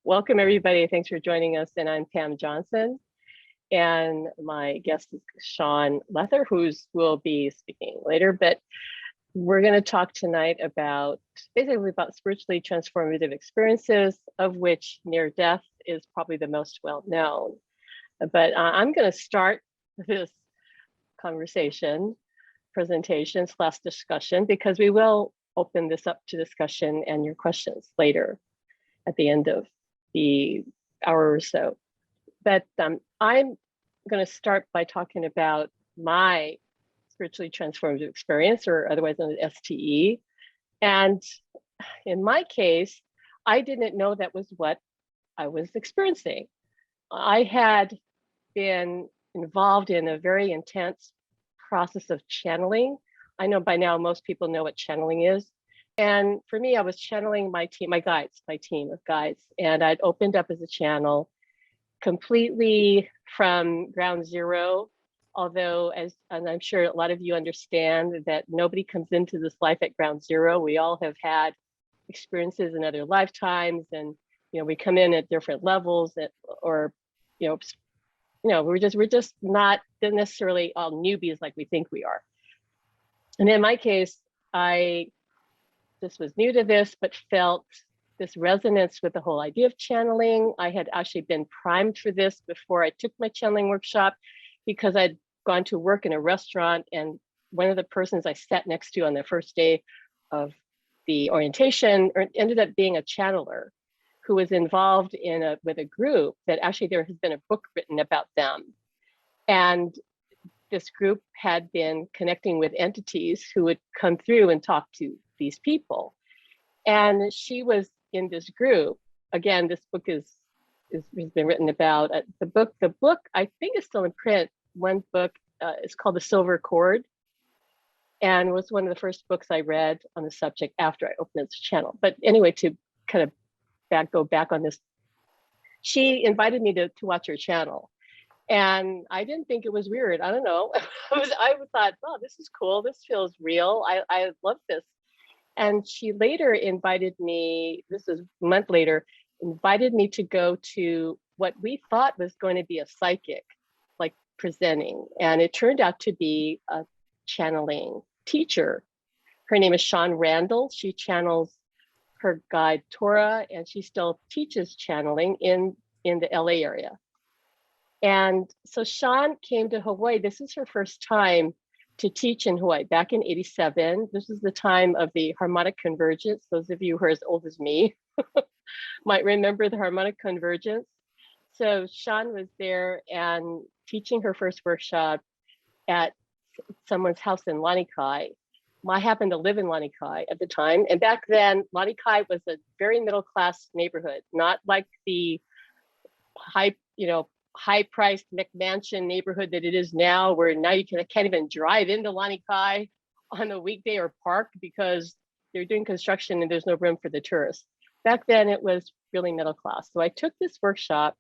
Welcome, everybody. Thanks for joining us. And I'm Pam Johnson. And my guest is Shaun Lether, who will be speaking later. But we're going to talk tonight about basically about spiritually transformative experiences, of which near death is probably the most well known. But I'm going to start this presentation / discussion, because we will open this up to discussion and your questions later at the end of the hour or so. But I'm going to start by talking about my spiritually transformative experience, or otherwise known as STE. And in my case, I didn't know that was what I was experiencing. I had been involved in a very intense process of channeling. I know by now most people know what channeling is. And for me, I was channeling my team of guides. And I'd opened up as a channel completely from ground zero. Although, and I'm sure a lot of you understand that nobody comes into this life at ground zero. We all have had experiences in other lifetimes, and we come in at different levels, we're just not necessarily all newbies like we think we are. And in my case, I just was new to this, but felt this resonance with the whole idea of channeling. I had actually been primed for this before I took my channeling workshop, because I'd gone to work in a restaurant, and one of the persons I sat next to on the first day of the orientation ended up being a channeler who was involved with a group that actually there has been a book written about them. And this group had been connecting with entities who would come through and talk to these people. And she was in this group. Again, this book has been written about. The book I think is still in print. One book is called The Silver Chord, and was one of the first books I read on the subject after I opened this channel. But anyway, to kind of go back on this, she invited me to watch her channel. And I didn't think it was weird. I don't know. I thought, oh, this is cool. This feels real. I love this. And she later invited me, this is a month later, invited me to go to what we thought was going to be a psychic, like presenting. And it turned out to be a channeling teacher. Her name is Shaun Randall. She channels her guide Torah, and she still teaches channeling in the LA area. And so Shaun came to Hawaii. This is her first time to teach in Hawaii back in '87. This is the time of the harmonic convergence. Those of you who are as old as me might remember the harmonic convergence. So Shaun was there and teaching her first workshop at someone's house in Lanikai. I happened to live in Lanikai at the time. And back then, Lanikai was a very middle-class neighborhood, not like the high-priced McMansion neighborhood that it is now, where now you can't even drive into Lanikai on a weekday or park because they're doing construction and there's no room for the tourists. Back then, it was really middle class. So I took this workshop.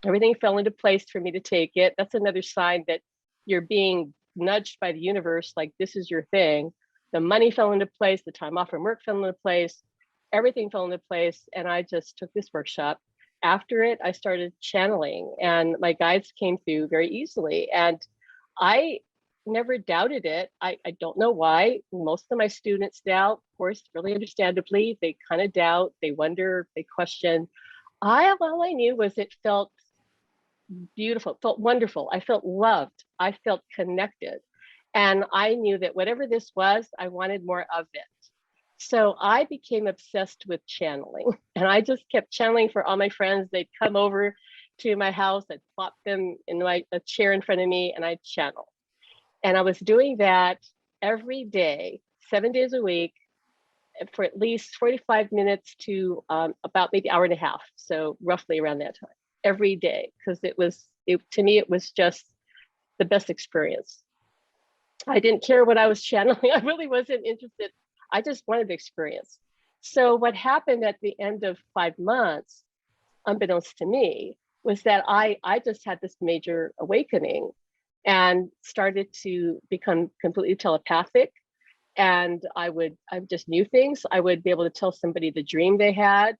Everything fell into place for me to take it. That's another sign that you're being nudged by the universe, like this is your thing. The money fell into place. The time off from work fell into place. Everything fell into place. And I just took this workshop. After it, I started channeling, and my guides came through very easily. And I never doubted it. I don't know why. Most of my students doubt, of course, really understandably. They kind of doubt, they wonder, they question. All I knew was it felt beautiful, it felt wonderful. I felt loved. I felt connected. And I knew that whatever this was, I wanted more of it. So I became obsessed with channeling, and I just kept channeling for all my friends. They'd come over to my house, I'd plop them in a chair in front of me, and I'd channel. And I was doing that every day, 7 days a week, for at least 45 minutes to about maybe hour and a half. So roughly around that time, every day, because to me, it was just the best experience. I didn't care what I was channeling. I really wasn't interested. I just wanted the experience. So what happened at the end of 5 months, unbeknownst to me, was that I just had this major awakening and started to become completely telepathic. And I just knew things. I would be able to tell somebody the dream they had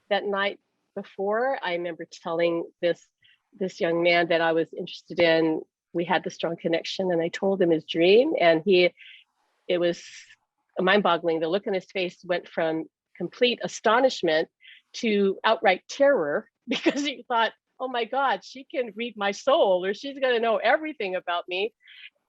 that night before, I remember telling this young man that I was interested in. We had the strong connection, and I told him his dream, and it was mind-boggling. The look on his face went from complete astonishment to outright terror because he thought, oh my God, she can read my soul, or she's going to know everything about me.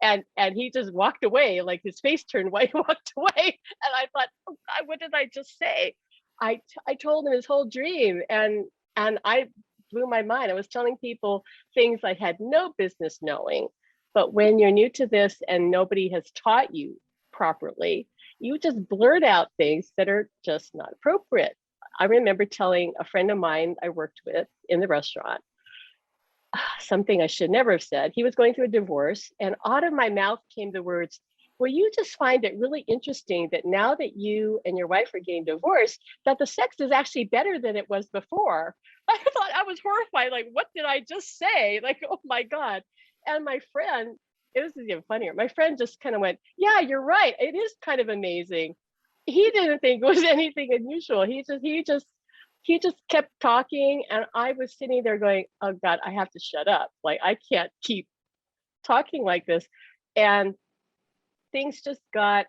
And he just walked away, like his face turned white, walked away. And I thought, oh God, what did I just say? I told him his whole dream, and I blew my mind. I was telling people things I had no business knowing. But when you're new to this and nobody has taught you properly, you just blurt out things that are just not appropriate. I remember telling a friend of mine I worked with in the restaurant something I should never have said. He was going through a divorce, and out of my mouth came the words, well, you just find it really interesting that now that you and your wife are getting divorced, that the sex is actually better than it was before. I thought, I was horrified. Like, what did I just say? Like, oh my God. And my friend, it was even funnier. My friend just kind of went, yeah, you're right. It is kind of amazing. He didn't think it was anything unusual. He just kept talking, and I was sitting there going, oh God, I have to shut up. Like, I can't keep talking like this. And things just got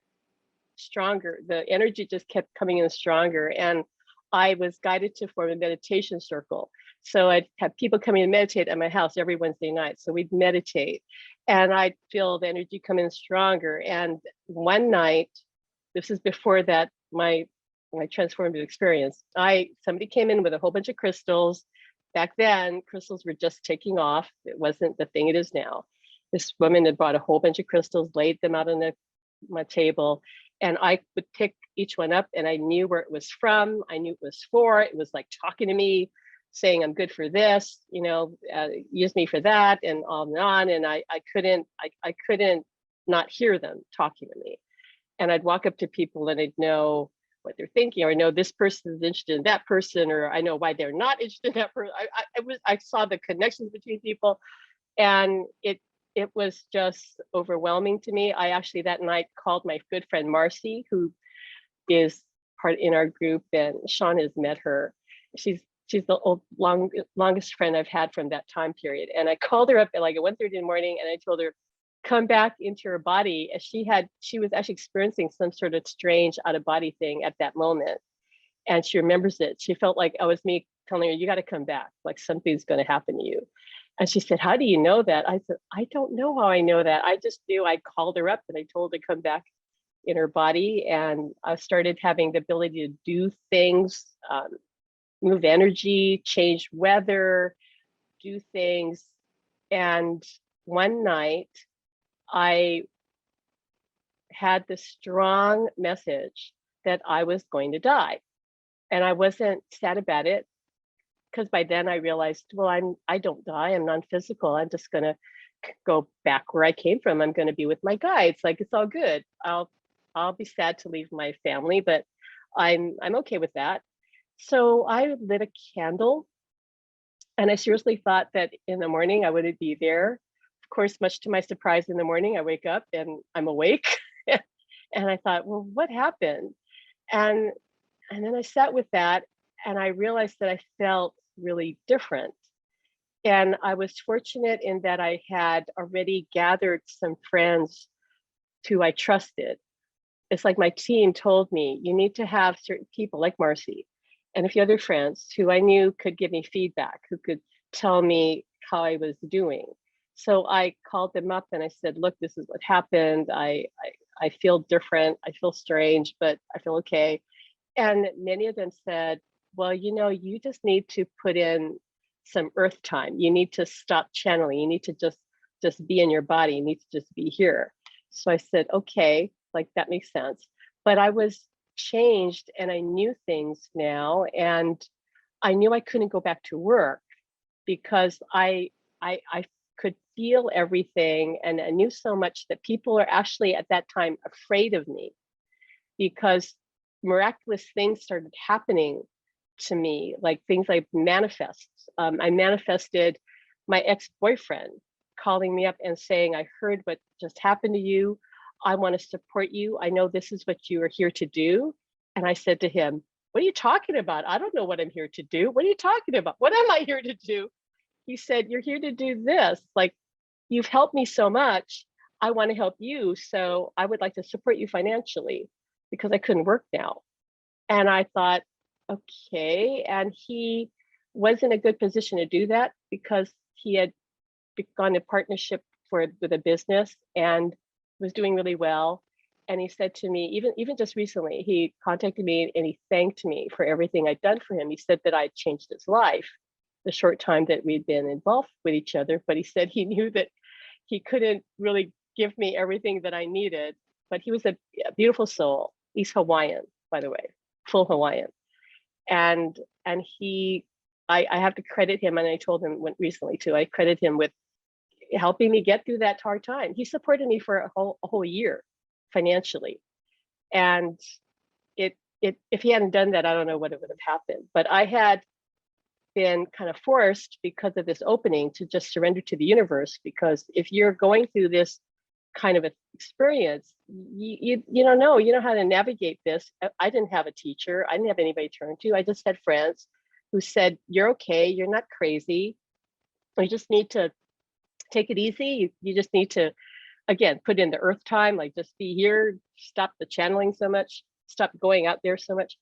stronger. The energy just kept coming in stronger. And I was guided to form a meditation circle. So I'd have people coming and meditate at my house every Wednesday night. So we'd meditate, and I'd feel the energy come in stronger. And one night, this is before that, my transformative experience, somebody came in with a whole bunch of crystals. Back then, crystals were just taking off. It wasn't the thing it is now. This woman had brought a whole bunch of crystals, laid them out on my table, and I would pick each one up, and I knew where it was from. I knew it was for. It was like talking to me, saying, I'm good for this, use me for that, and on and on. And I couldn't not hear them talking to me. And I'd walk up to people and I'd know what they're thinking, or I know this person is interested in that person, or I know why they're not interested in that person. I saw the connections between people, and it was just overwhelming to me. I actually that night called my good friend Marcy, who is part in our group, and Shaun has met her. She's the longest friend I've had from that time period. And I called her up at like at 1:30 in the morning, and I told her, come back into her body. As she was actually experiencing some sort of strange out of body thing at that moment. And she remembers it. She felt like it was me telling her, you got to come back, like something's going to happen to you. And she said, how do you know that? I said, I don't know how I know that. I just knew. I called her up and I told her to come back in her body. And I started having the ability to do things, move energy, change weather, do things. And one night, I had this strong message that I was going to die. And I wasn't sad about it, because by then I realized, well, I don't die. I'm non-physical. I'm just going to go back where I came from. I'm going to be with my guy. It's like, it's all good. I'll be sad to leave my family, but I'm okay with that. So I lit a candle, and I seriously thought that in the morning I wouldn't be there. Of course, much to my surprise, in the morning, I wake up and I'm awake. And I thought, well, what happened? And then I sat with that, and I realized that I felt really different. And I was fortunate in that I had already gathered some friends who I trusted. It's like my team told me, you need to have certain people like Marcy and a few other friends who I knew could give me feedback, who could tell me how I was doing. So I called them up and I said, look, this is what happened. I feel different. I feel strange, but I feel okay. And many of them said, well, you just need to put in some earth time. You need to stop channeling. You need to just be in your body. You need to just be here. So I said, okay, like that makes sense. But I was changed, and I knew things now, and I knew I couldn't go back to work because I could feel everything, and I knew so much that people are actually at that time afraid of me, because miraculous things started happening to me, like things I manifest. I manifested my ex-boyfriend calling me up and saying, I heard what just happened to you. I want to support you. I know this is what you are here to do. And I said to him, what are you talking about? I don't know what I'm here to do. What are you talking about? What am I here to do? He said, you're here to do this. Like, you've helped me so much. I want to help you. So I would like to support you financially because I couldn't work now. And I thought, okay. And he was in a good position to do that because he had begun a partnership with a business and was doing really well. And he said to me, even just recently, he contacted me and he thanked me for everything I'd done for him. He said that I'd changed his life the short time that we'd been involved with each other. But he said he knew that he couldn't really give me everything that I needed. But he was a beautiful soul. He's Hawaiian, by the way, full Hawaiian. And I have to credit him, and I told him recently too, I credit him with helping me get through that hard time. He supported me for a whole year financially. And if he hadn't done that, I don't know what it would have happened. But I had been kind of forced because of this opening to just surrender to the universe, because if you're going through this kind of experience, you don't know, you know how to navigate this. I didn't have a teacher. I didn't have anybody to turn to. I just had friends who said, you're okay. You're not crazy. You just need to take it easy. You just need to, again, put in the earth time, like just be here, stop the channeling so much, stop going out there so much.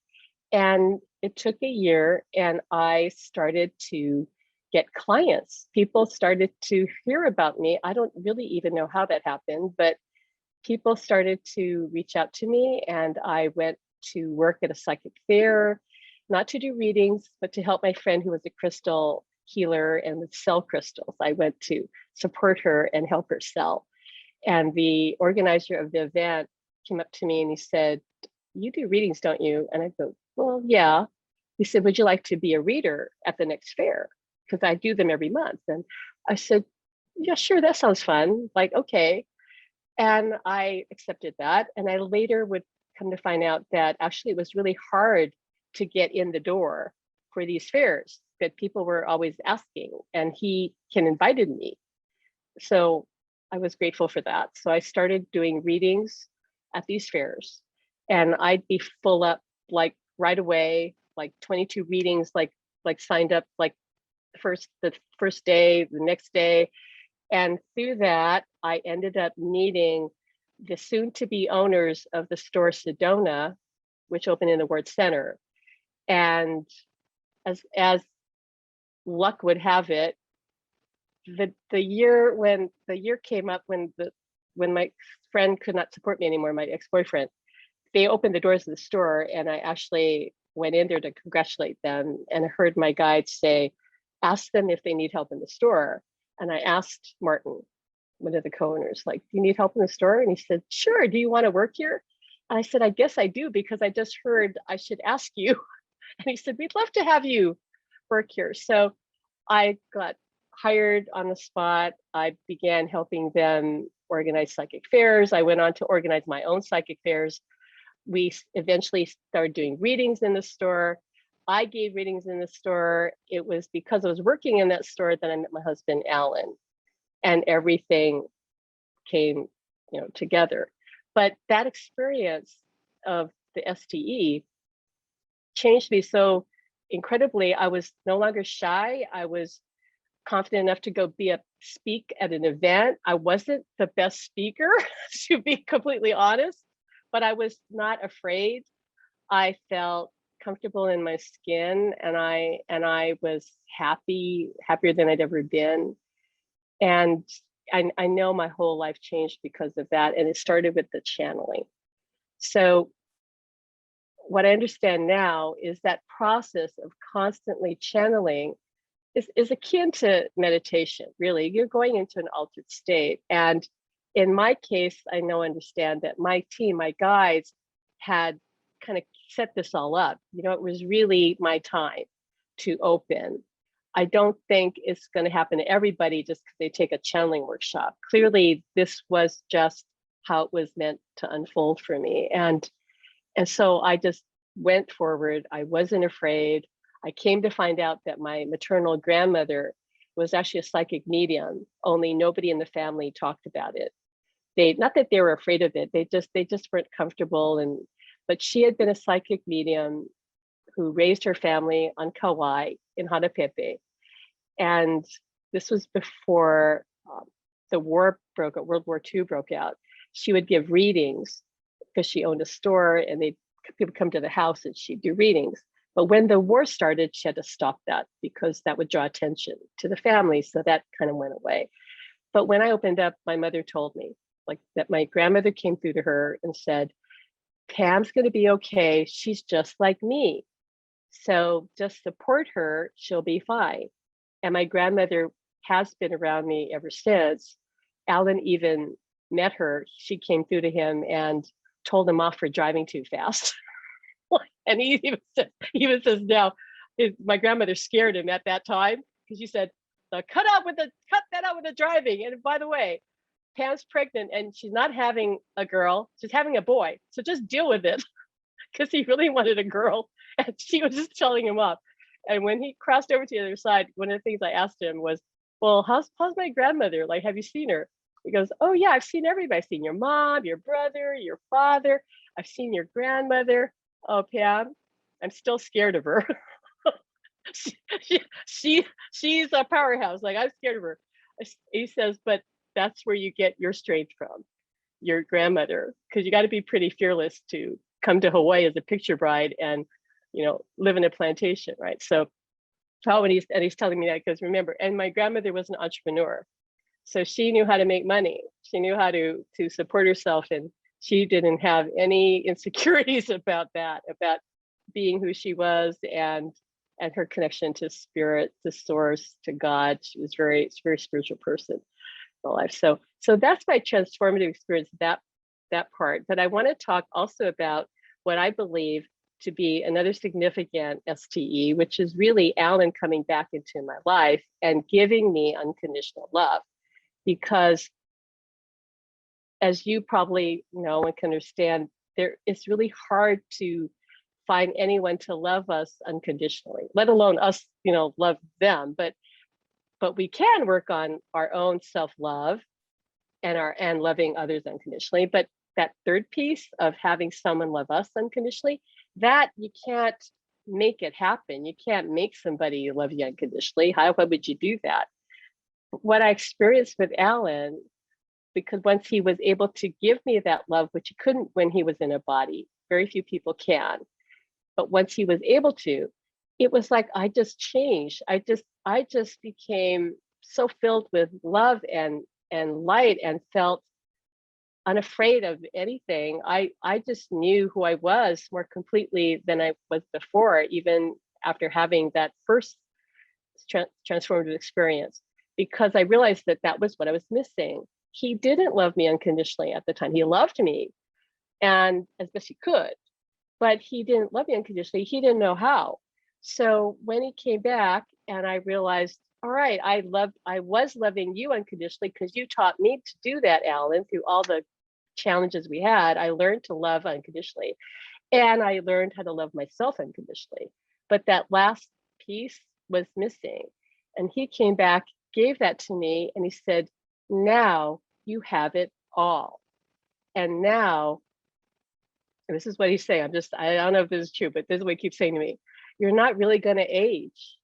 And it took a year, and I started to get clients. People started to hear about me. I don't really even know how that happened, but people started to reach out to me, and I went to work at a psychic fair, not to do readings, but to help my friend who was a crystal healer and would sell crystals. I went to support her and help her sell. And the organizer of the event came up to me and he said, you do readings, don't you? And I go, well, yeah. He said, would you like to be a reader at the next fair? Because I do them every month. And I said, yeah, sure, that sounds fun. Like, okay. And I accepted that. And I later would come to find out that actually it was really hard to get in the door for these fairs, that people were always asking, and he invited me. So I was grateful for that. So I started doing readings at these fairs, and I'd be full up like right away, like 22 readings, like signed up like the first day, the next day. And through that, I ended up meeting the soon-to-be owners of the store Sedona, which opened in the Ward Center. And as luck would have it, the year came up when my friend could not support me anymore, my ex-boyfriend, they opened the doors of the store, and I actually went in there to congratulate them. And I heard my guide say, ask them if they need help in the store. And I asked Martin, one of the co-owners, like, do you need help in the store? And he said, sure, do you want to work here? And I said, I guess I do, because I just heard I should ask you. And he said, we'd love to have you work here. So I got hired on the spot. I began helping them organize psychic fairs. I went on to organize my own psychic fairs. We eventually started doing readings in the store. I gave readings in the store. It was because I was working in that store that I met my husband, Alan, and everything came, together. But that experience of the STE changed me so incredibly. I was no longer shy. I was confident enough to go speak at an event. I wasn't the best speaker, to be completely honest, but I was not afraid. I felt comfortable in my skin, and I was happier than I'd ever been. And I know my whole life changed because of that. And it started with the channeling. So what I understand now is that process of constantly channeling is akin to meditation, really. You're going into an altered state. And in my case, I understand that my team, my guides, had kind of set this all up. It was really my time to open. I don't think it's going to happen to everybody just because they take a channeling workshop. Clearly, this was just how it was meant to unfold for me. And so I just went forward. I wasn't afraid. I came to find out that my maternal grandmother was actually a psychic medium, only nobody in the family talked about it. Not that they were afraid of it, they just weren't comfortable. But she had been a psychic medium who raised her family on Kauai in Hanapepe. And this was before the war broke out, World War II broke out. She would give readings because she owned a store, and people come to the house and she'd do readings. But when the war started, she had to stop that because that would draw attention to the family. So that kind of went away. But when I opened up, my mother told me like that my grandmother came through to her and said, Pam's going to be okay. She's just like me. So just support her. She'll be fine. And my grandmother has been around me ever since. Alan even met her. She came through to him and told him off for driving too fast. And he even says now, my grandmother scared him at that time because she said, cut that out with the driving. And by the way, Pam's pregnant and she's not having a girl, she's having a boy. So just deal with it, because he really wanted a girl. And she was just telling him off. And when he crossed over to the other side, one of the things I asked him was, well, how's my grandmother? Like, have you seen her? He goes, oh yeah, I've seen everybody. I've seen your mom, your brother, your father. I've seen your grandmother. Oh, Pam, I'm still scared of her. she's a powerhouse. Like, I'm scared of her. He says, but that's where you get your strength from, your grandmother, because you got to be pretty fearless to come to Hawaii as a picture bride and, live in a plantation, right? So, when he's telling me that, because remember, and my grandmother was an entrepreneur, so she knew how to make money. She knew how to support herself, and she didn't have any insecurities about that, about being who she was and her connection to spirit, to source, to God. She was very spiritual person in her life. So that's my transformative experience, that part. But I want to talk also about what I believe to be another significant STE, which is really Alan coming back into my life and giving me unconditional love. Because as you probably know and can understand, it's really hard to find anyone to love us unconditionally, let alone us, love them. But we can work on our own self-love and loving others unconditionally. But that third piece of having someone love us unconditionally, that you can't make it happen. You can't make somebody love you unconditionally. How would you do that? What I experienced with Alan, because once he was able to give me that love, which he couldn't when he was in a body, very few people can, but once he was able to, it was like I just changed. I just became so filled with love and light, and felt unafraid of anything. I just knew who I was more completely than I was before, even after having that first transformative experience, because I realized that was what I was missing. He didn't love me unconditionally at the time. He loved me, and as best he could, but he didn't love me unconditionally. He didn't know how. So when he came back and I realized, all right, I was loving you unconditionally because you taught me to do that, Alan, through all the challenges we had. I learned to love unconditionally, and I learned how to love myself unconditionally. But that last piece was missing. And he came back, gave that to me, and he said, now you have it all. And now, and this is what he's saying, I don't know if this is true, but this is what he keeps saying to me. You're not really going to age,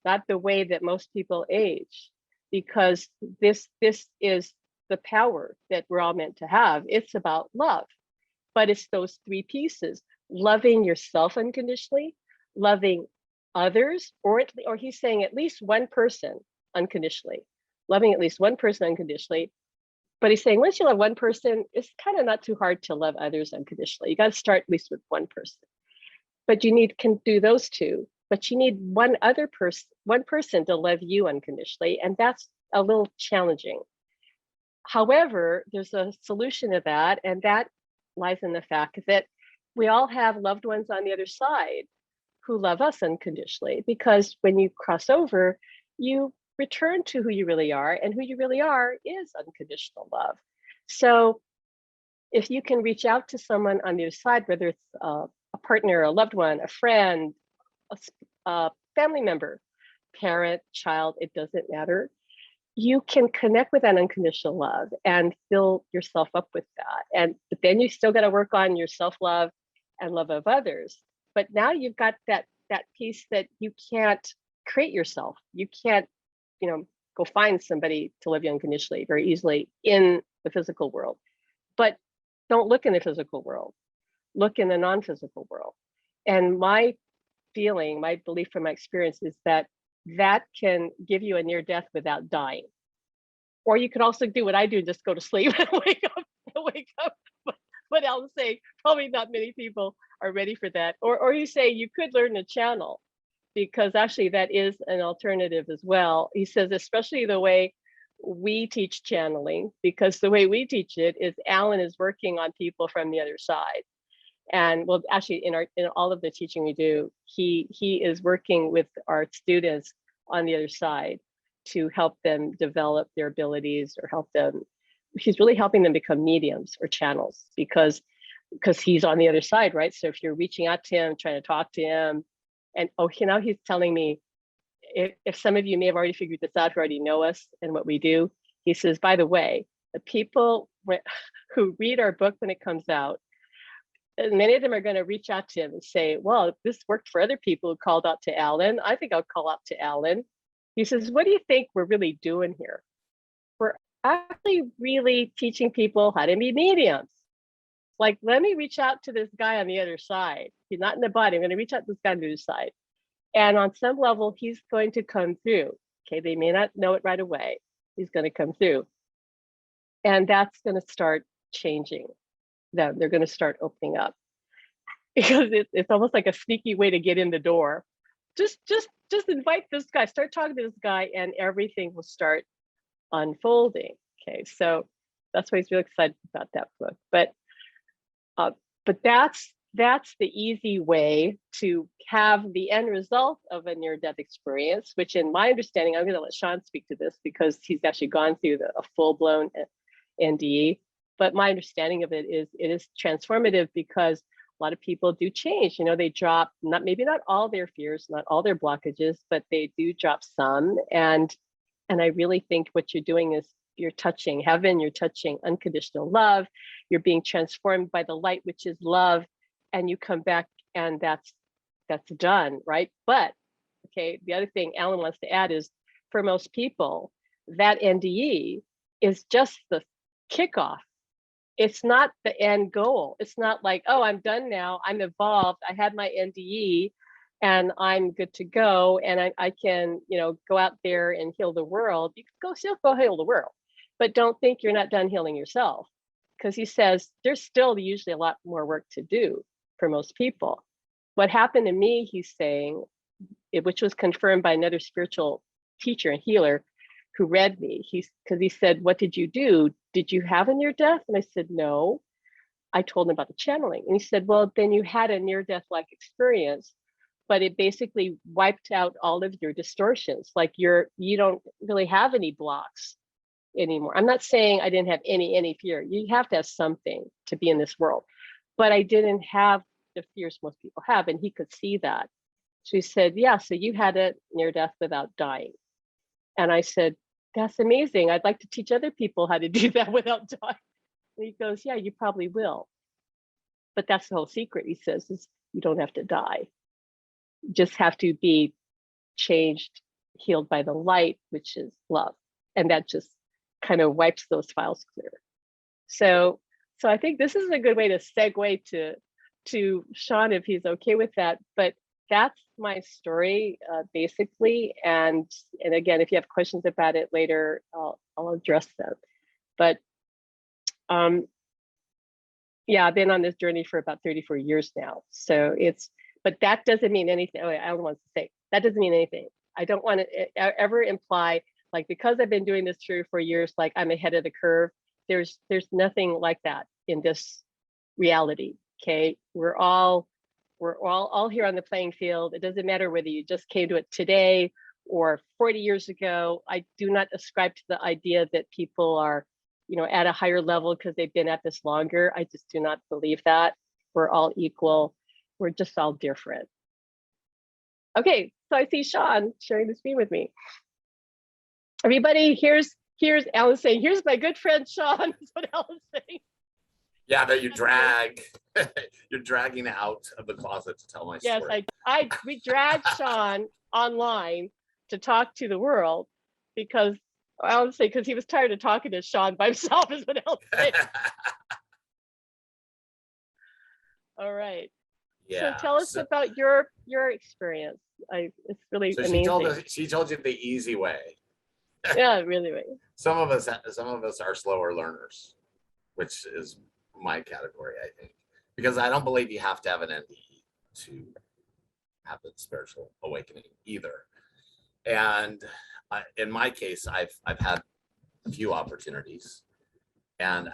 not the way that most people age, because this is the power that we're all meant to have. It's about love, but it's those three pieces: loving yourself unconditionally, loving others, or he's saying at least one person unconditionally, loving at least one person unconditionally. But he's saying once you love one person, it's kind of not too hard to love others unconditionally. You got to start at least with one person. But you can do those two, but you need one person to love you unconditionally, and that's a little challenging. However, there's a solution to that, and that lies in the fact that we all have loved ones on the other side who love us unconditionally, because when you cross over, you return to who you really are, and who you really are is unconditional love. So if you can reach out to someone on the other side, whether it's a partner, a loved one, a friend, a family member, parent, child, it doesn't matter. You can connect with that unconditional love and fill yourself up with that. But then you still got to work on your self-love and love of others. but now you've got that piece that you can't create yourself. You can't, go find somebody to love you unconditionally very easily in the physical world. But don't look in the physical world. Look in the non-physical world. And my belief from my experience is that can give you a near death without dying. Or you could also do what I do, just go to sleep and wake up. But I'll say probably not many people are ready for that. Or you say you could learn to channel, because actually that is an alternative as well. He says, especially the way we teach channeling, because the way we teach it is Alan is working on people from the other side. And well, actually in all of the teaching we do, he is working with our students on the other side to help them develop their abilities, or help them. He's really helping them become mediums or channels, because he's on the other side, right? So if you're reaching out to him, trying to talk to him, and now he's telling me, if some of you may have already figured this out, who already know us and what we do, he says, by the way, the people who read our book when it comes out, many of them are going to reach out to him and say, well, this worked for other people who called out to Alan. I think I'll call out to Alan. He says, what do you think we're really doing here? We're actually really teaching people how to be mediums. Like, let me reach out to this guy on the other side. He's not in the body. I'm going to reach out to this guy on the other side. And on some level, he's going to come through. Okay, they may not know it right away. He's going to come through. And that's going to start changing them. They're going to start opening up, because it's almost like a sneaky way to get in the door. Just invite this guy, start talking to this guy, and everything will start unfolding. Okay, so that's why he's really excited about that book. But that's the easy way to have the end result of a near-death experience, which in my understanding, I'm going to let Shaun speak to this because he's actually gone through a full-blown NDE. But my understanding of it is transformative, because a lot of people do change. They drop, maybe not all their fears, not all their blockages, but they do drop some. And I really think what you're doing is you're touching heaven, you're touching unconditional love, you're being transformed by the light, which is love, and you come back and that's done, right? But, okay, the other thing Alan wants to add is, for most people, that NDE is just the kickoff. It's not the end goal. It's not like, oh, I'm done now, I'm evolved, I had my NDE, and I'm good to go, and I can, go out there and heal the world. You can still go heal the world, but don't think you're not done healing yourself, because he says there's still usually a lot more work to do for most people. What happened to me, he's saying, which was confirmed by another spiritual teacher and healer who read me, because he said, what did you do? Did you have a near death? And I said, no. I told him about the channeling. And he said, well, then you had a near death like experience, but it basically wiped out all of your distortions. Like you don't really have any blocks anymore. I'm not saying I didn't have any fear. You have to have something to be in this world, but I didn't have the fears most people have. And he could see that. So he said, yeah, so you had a near death without dying. And I said, that's amazing. I'd like to teach other people how to do that without dying. And he goes, yeah, you probably will. But that's the whole secret, he says, is you don't have to die. You just have to be changed, healed by the light, which is love. And that just kind of wipes those files clear. So I think this is a good way to segue to Shaun, if he's okay with that. But that's my story, basically. And again, if you have questions about it later, I'll address them. But yeah, I've been on this journey for about 34 years now. So but that doesn't mean anything. Oh, I don't want to say that doesn't mean anything. I don't want to ever imply, like, because I've been doing this 3 or 4 years, like I'm ahead of the curve. There's nothing like that in this reality. Okay, we're all here on the playing field. It doesn't matter whether you just came to it today or 40 years ago. I do not ascribe to the idea that people are, at a higher level because they've been at this longer. I just do not believe that. We're all equal. We're just all different. Okay, so I see Shaun sharing the screen with me. Everybody, here's Alan saying, here's my good friend Shaun. That's what Alan's saying. Yeah, that you drag. You're dragging out of the closet to tell my Yes, story. we dragged Shaun online to talk to the world because I would say because he was tired of talking to Shaun by himself is what I'll say. All right. Yeah. So tell us about your experience. It's really So amazing. she told you the easy way. Yeah, really. Some of us are slower learners, which is my category, I think, because I don't believe you have to have an NDE to have a spiritual awakening either. And in my case, I've had a few opportunities, and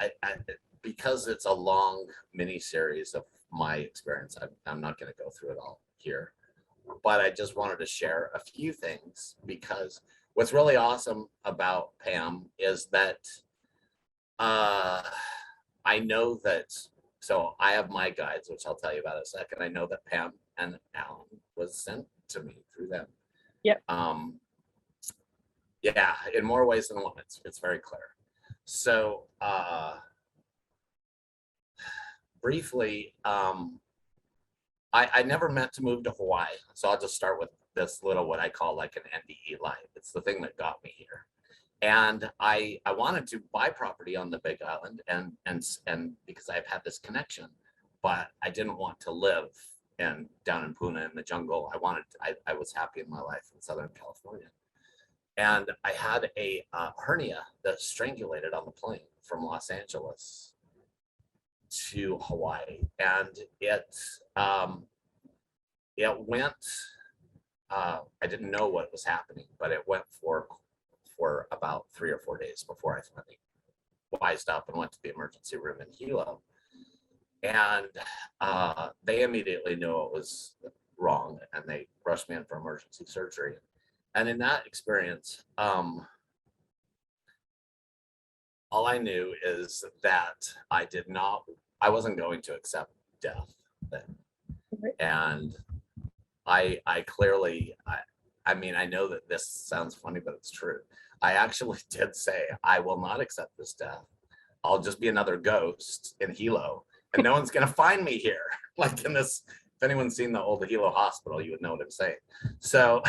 because it's a long mini series of my experience, I'm not going to go through it all here, but I just wanted to share a few things because what's really awesome about Pam is that I know that, so I have my guides, which I'll tell you about in a second. I know that Pam and Alan was sent to me through them. Yep. Yeah, in more ways than one. It's very clear. So briefly, I never meant to move to Hawaii. So I'll just start with this little, what I call like an NDE life. It's the thing that got me here. And I wanted to buy property on the Big Island and because I've had this connection, but I didn't want to live down in Puna in the jungle. I was happy in my life in Southern California. And I had a hernia that strangulated on the plane from Los Angeles to Hawaii. And it went, I didn't know what was happening, but it went for about 3 or 4 days before I finally wised up and went to the emergency room in Hilo. And they immediately knew it was wrong, and they rushed me in for emergency surgery. And in that experience, all I knew is that I wasn't going to accept death then. And I clearly, I mean, I know that this sounds funny, but it's true. I actually did say, I will not accept this death. I'll just be another ghost in Hilo, and no one's going to find me here. Like in this, if anyone's seen the old Hilo hospital, you would know what I'm saying. So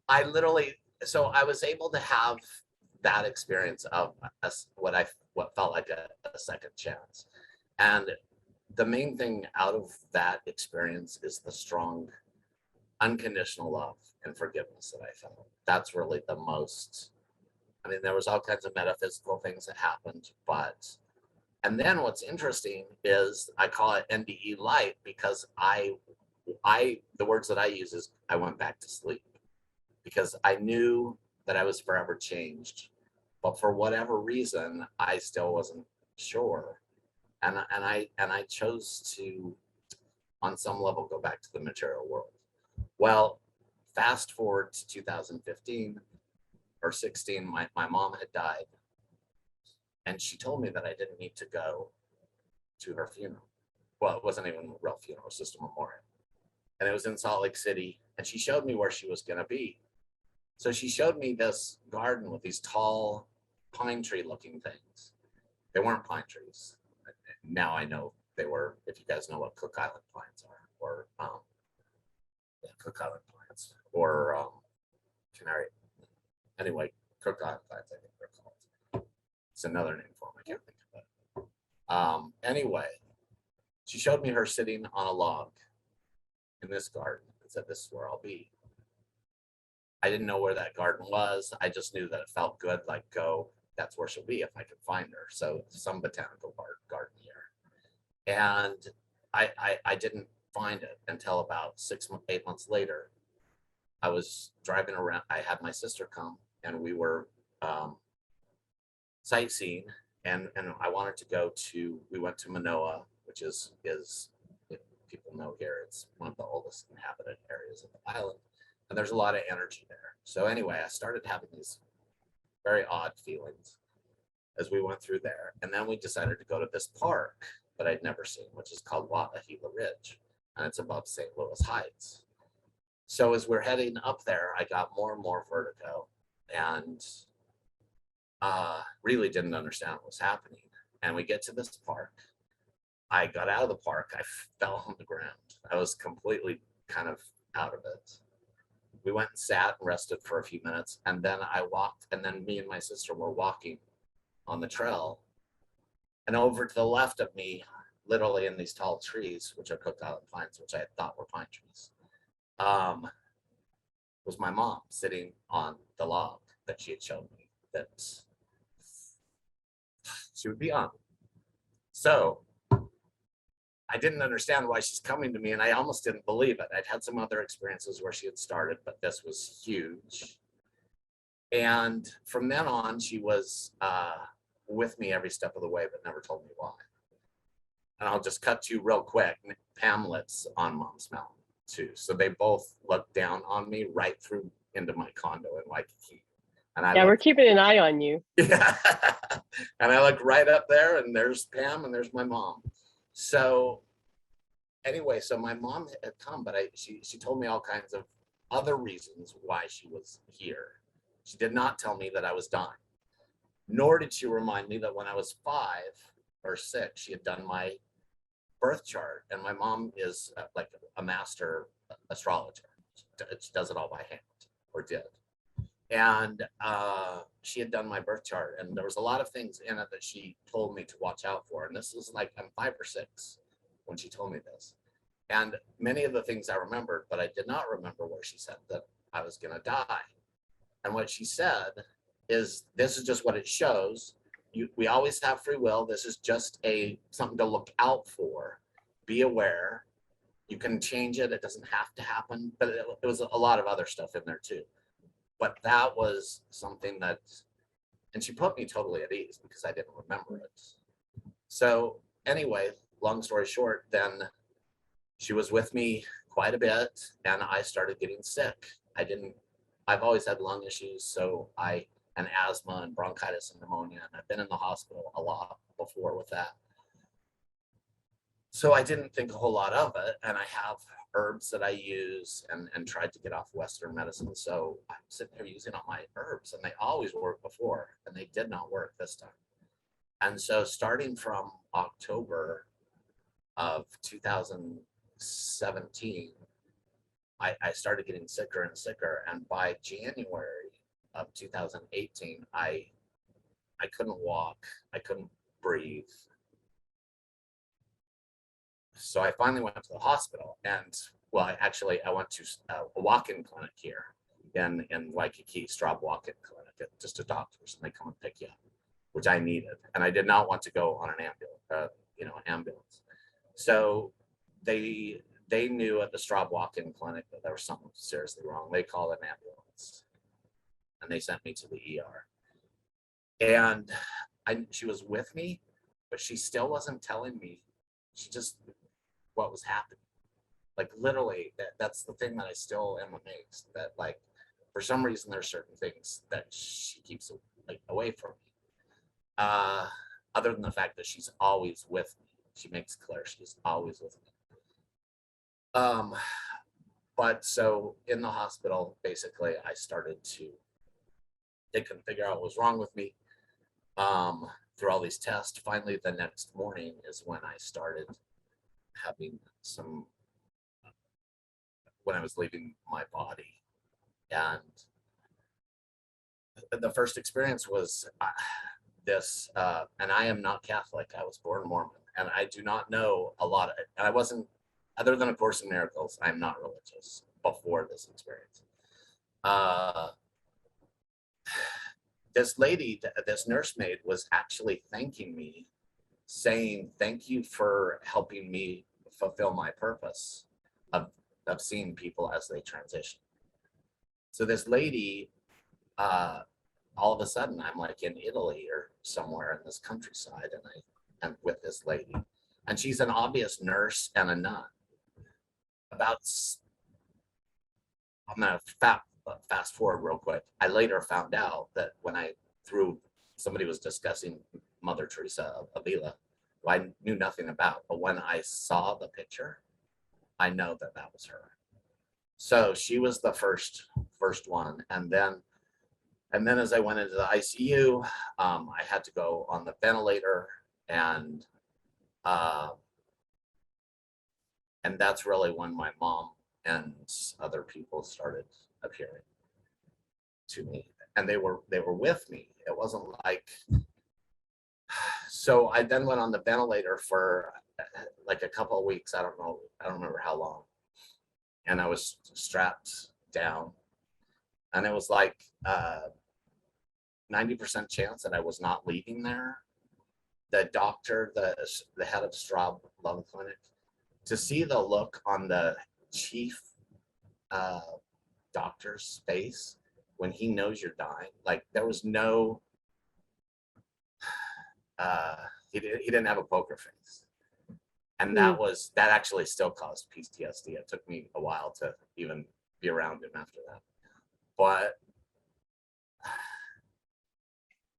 I was able to have that experience of what felt like a second chance. And the main thing out of that experience is the strong unconditional love and forgiveness that I felt. That's really the most, I mean, there was all kinds of metaphysical things that happened, and then what's interesting is I call it NDE light because the words that I use is I went back to sleep because I knew that I was forever changed, but for whatever reason, I still wasn't sure. And I chose to, on some level, go back to the material world. Well, fast forward to 2015 or 16, my mom had died. And she told me that I didn't need to go to her funeral. Well, it wasn't even a real funeral, it was just a memorial. And it was in Salt Lake City. And she showed me where she was going to be. So she showed me this garden with these tall pine tree looking things. They weren't pine trees. Now I know they were, if you guys know what Cook Island pines are, or Cook Island pines, or Canary. Anyway, Cook Island pines, I think they're called. It's another name for them. I can't think of it. Anyway, she showed me her sitting on a log in this garden and said, "This is where I'll be." I didn't know where that garden was. I just knew that it felt good, like that's where she'll be if I can find her. So some botanical garden here. And I didn't find it until about 8 months later. I was driving around. I had my sister come, and we were sightseeing, and I wanted to go to. We went to Manoa, which is if people know here, it's one of the oldest inhabited areas of the island, and there's a lot of energy there. So anyway, I started having these very odd feelings as we went through there, and then we decided to go to this park that I'd never seen, which is called Wa'ahila Ridge, and it's above St. Louis Heights. So as we're heading up there, I got more and more vertigo, and really didn't understand what was happening. And we get to this park, I got out of the park, I fell on the ground. I was completely kind of out of it. We went and sat and rested for a few minutes, and then I walked, and then me and my sister were walking on the trail, and over to the left of me, literally in these tall trees, which are cooked out of pines, which I thought were pine trees, was my mom sitting on the log that she had shown me that she would be on. So I didn't understand why she's coming to me, and I almost didn't believe it. I'd had some other experiences where she had started, but this was huge. And from then on, she was with me every step of the way, but never told me why. And I'll just cut to real quick. Pam lives on Mom's Mountain too, so they both look down on me right through into my condo in Waikiki. And I we're keeping an eye on you. Yeah. And I look right up there, and there's Pam, and there's my mom. So anyway, so my mom had come, but she told me all kinds of other reasons why she was here. She did not tell me that I was dying, nor did she remind me that when I was 5 or 6, she had done my birth chart. And my mom is like a master astrologer. She does it all by hand, or did. And she had done my birth chart, and there was a lot of things in it that she told me to watch out for. And this was like, I'm 5 or 6 when she told me this. And many of the things I remembered, but I did not remember where she said that I was going to die. And what she said is, this is just what it shows. We always have free will. This is just something to look out for. Be aware. You can change it. It doesn't have to happen. But it was a lot of other stuff in there too. But that was something that, and she put me totally at ease because I didn't remember it. So anyway, long story short, then she was with me quite a bit, and I started getting sick. I've always had lung issues, and asthma and bronchitis and pneumonia, and I've been in the hospital a lot before with that. So I didn't think a whole lot of it, and I have herbs that I use and tried to get off Western medicine. So I'm sitting there using all my herbs, and they always worked before, and they did not work this time. And so starting from October of 2017, I started getting sicker and sicker. And by January of 2018, I couldn't walk, I couldn't breathe. So I finally went to the hospital, and I went to a walk-in clinic here in Waikiki, Straub walk-in clinic, just a doctor's, and they come and pick you up, which I needed, and I did not want to go on an ambulance. So they knew at the Straub walk-in clinic that there was something seriously wrong. They called an ambulance, and they sent me to the ER. And she was with me, but she still wasn't telling me. She just what was happening. Like literally, that's the thing that I still am amazed that, like, for some reason there's certain things that she keeps like away from me. Other than the fact that she's always with me. She makes clear she's always with me. But so in the hospital, basically, I started they couldn't figure out what was wrong with me. Through all these tests, finally the next morning is when I started having when I was leaving my body. And the first experience was this, and I am not Catholic. I was born Mormon, and I do not know a lot of it. And I wasn't, other than A Course in Miracles, I'm not religious before this experience. This lady, this nursemaid, was actually thanking me, saying, thank you for helping me fulfill my purpose of seeing people as they transition. So this lady, all of a sudden, I'm like in Italy or somewhere in this countryside, and I'm with this lady, and she's an obvious nurse and a nun. I'm gonna fast forward real quick. I later found out that somebody was discussing Mother Teresa of Avila, who I knew nothing about, but when I saw the picture, I know that was her. So she was the first one, and then as I went into the ICU, I had to go on the ventilator, and And that's really when my mom and other people started appearing to me, and they were with me. It wasn't like, so I then went on the ventilator for like a couple of weeks. I don't remember how long. And I was strapped down, and it was like 90% chance that I was not leaving there. The doctor, the head of Straub Lung Clinic, to see the look on the chief doctor's face when he knows you're dying, like there was no, he didn't have a poker face. And that actually still caused PTSD. It took me a while to even be around him after that. But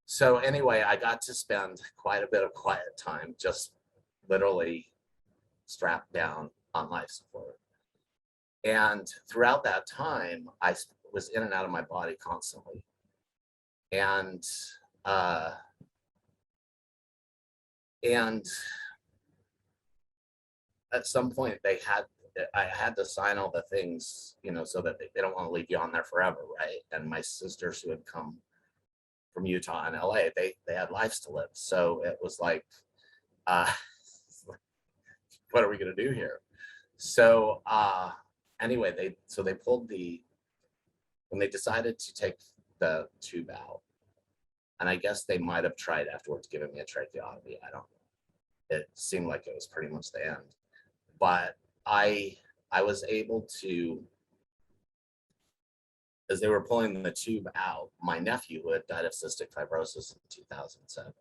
so anyway, I got to spend quite a bit of quiet time just literally strapped down on life support. And throughout that time, I was in and out of my body constantly. And at some point I had to sign all the things, so that they don't want to leave you on there forever, right? And my sisters who had come from Utah and LA, they had lives to live. So it was like, what are we gonna do here? So anyway, they pulled when they decided to take the tube out, and I guess they might have tried afterwards giving me a tracheotomy. I don't know. It seemed like it was pretty much the end. But I was able to, as they were pulling the tube out, my nephew, who had died of cystic fibrosis in 2007,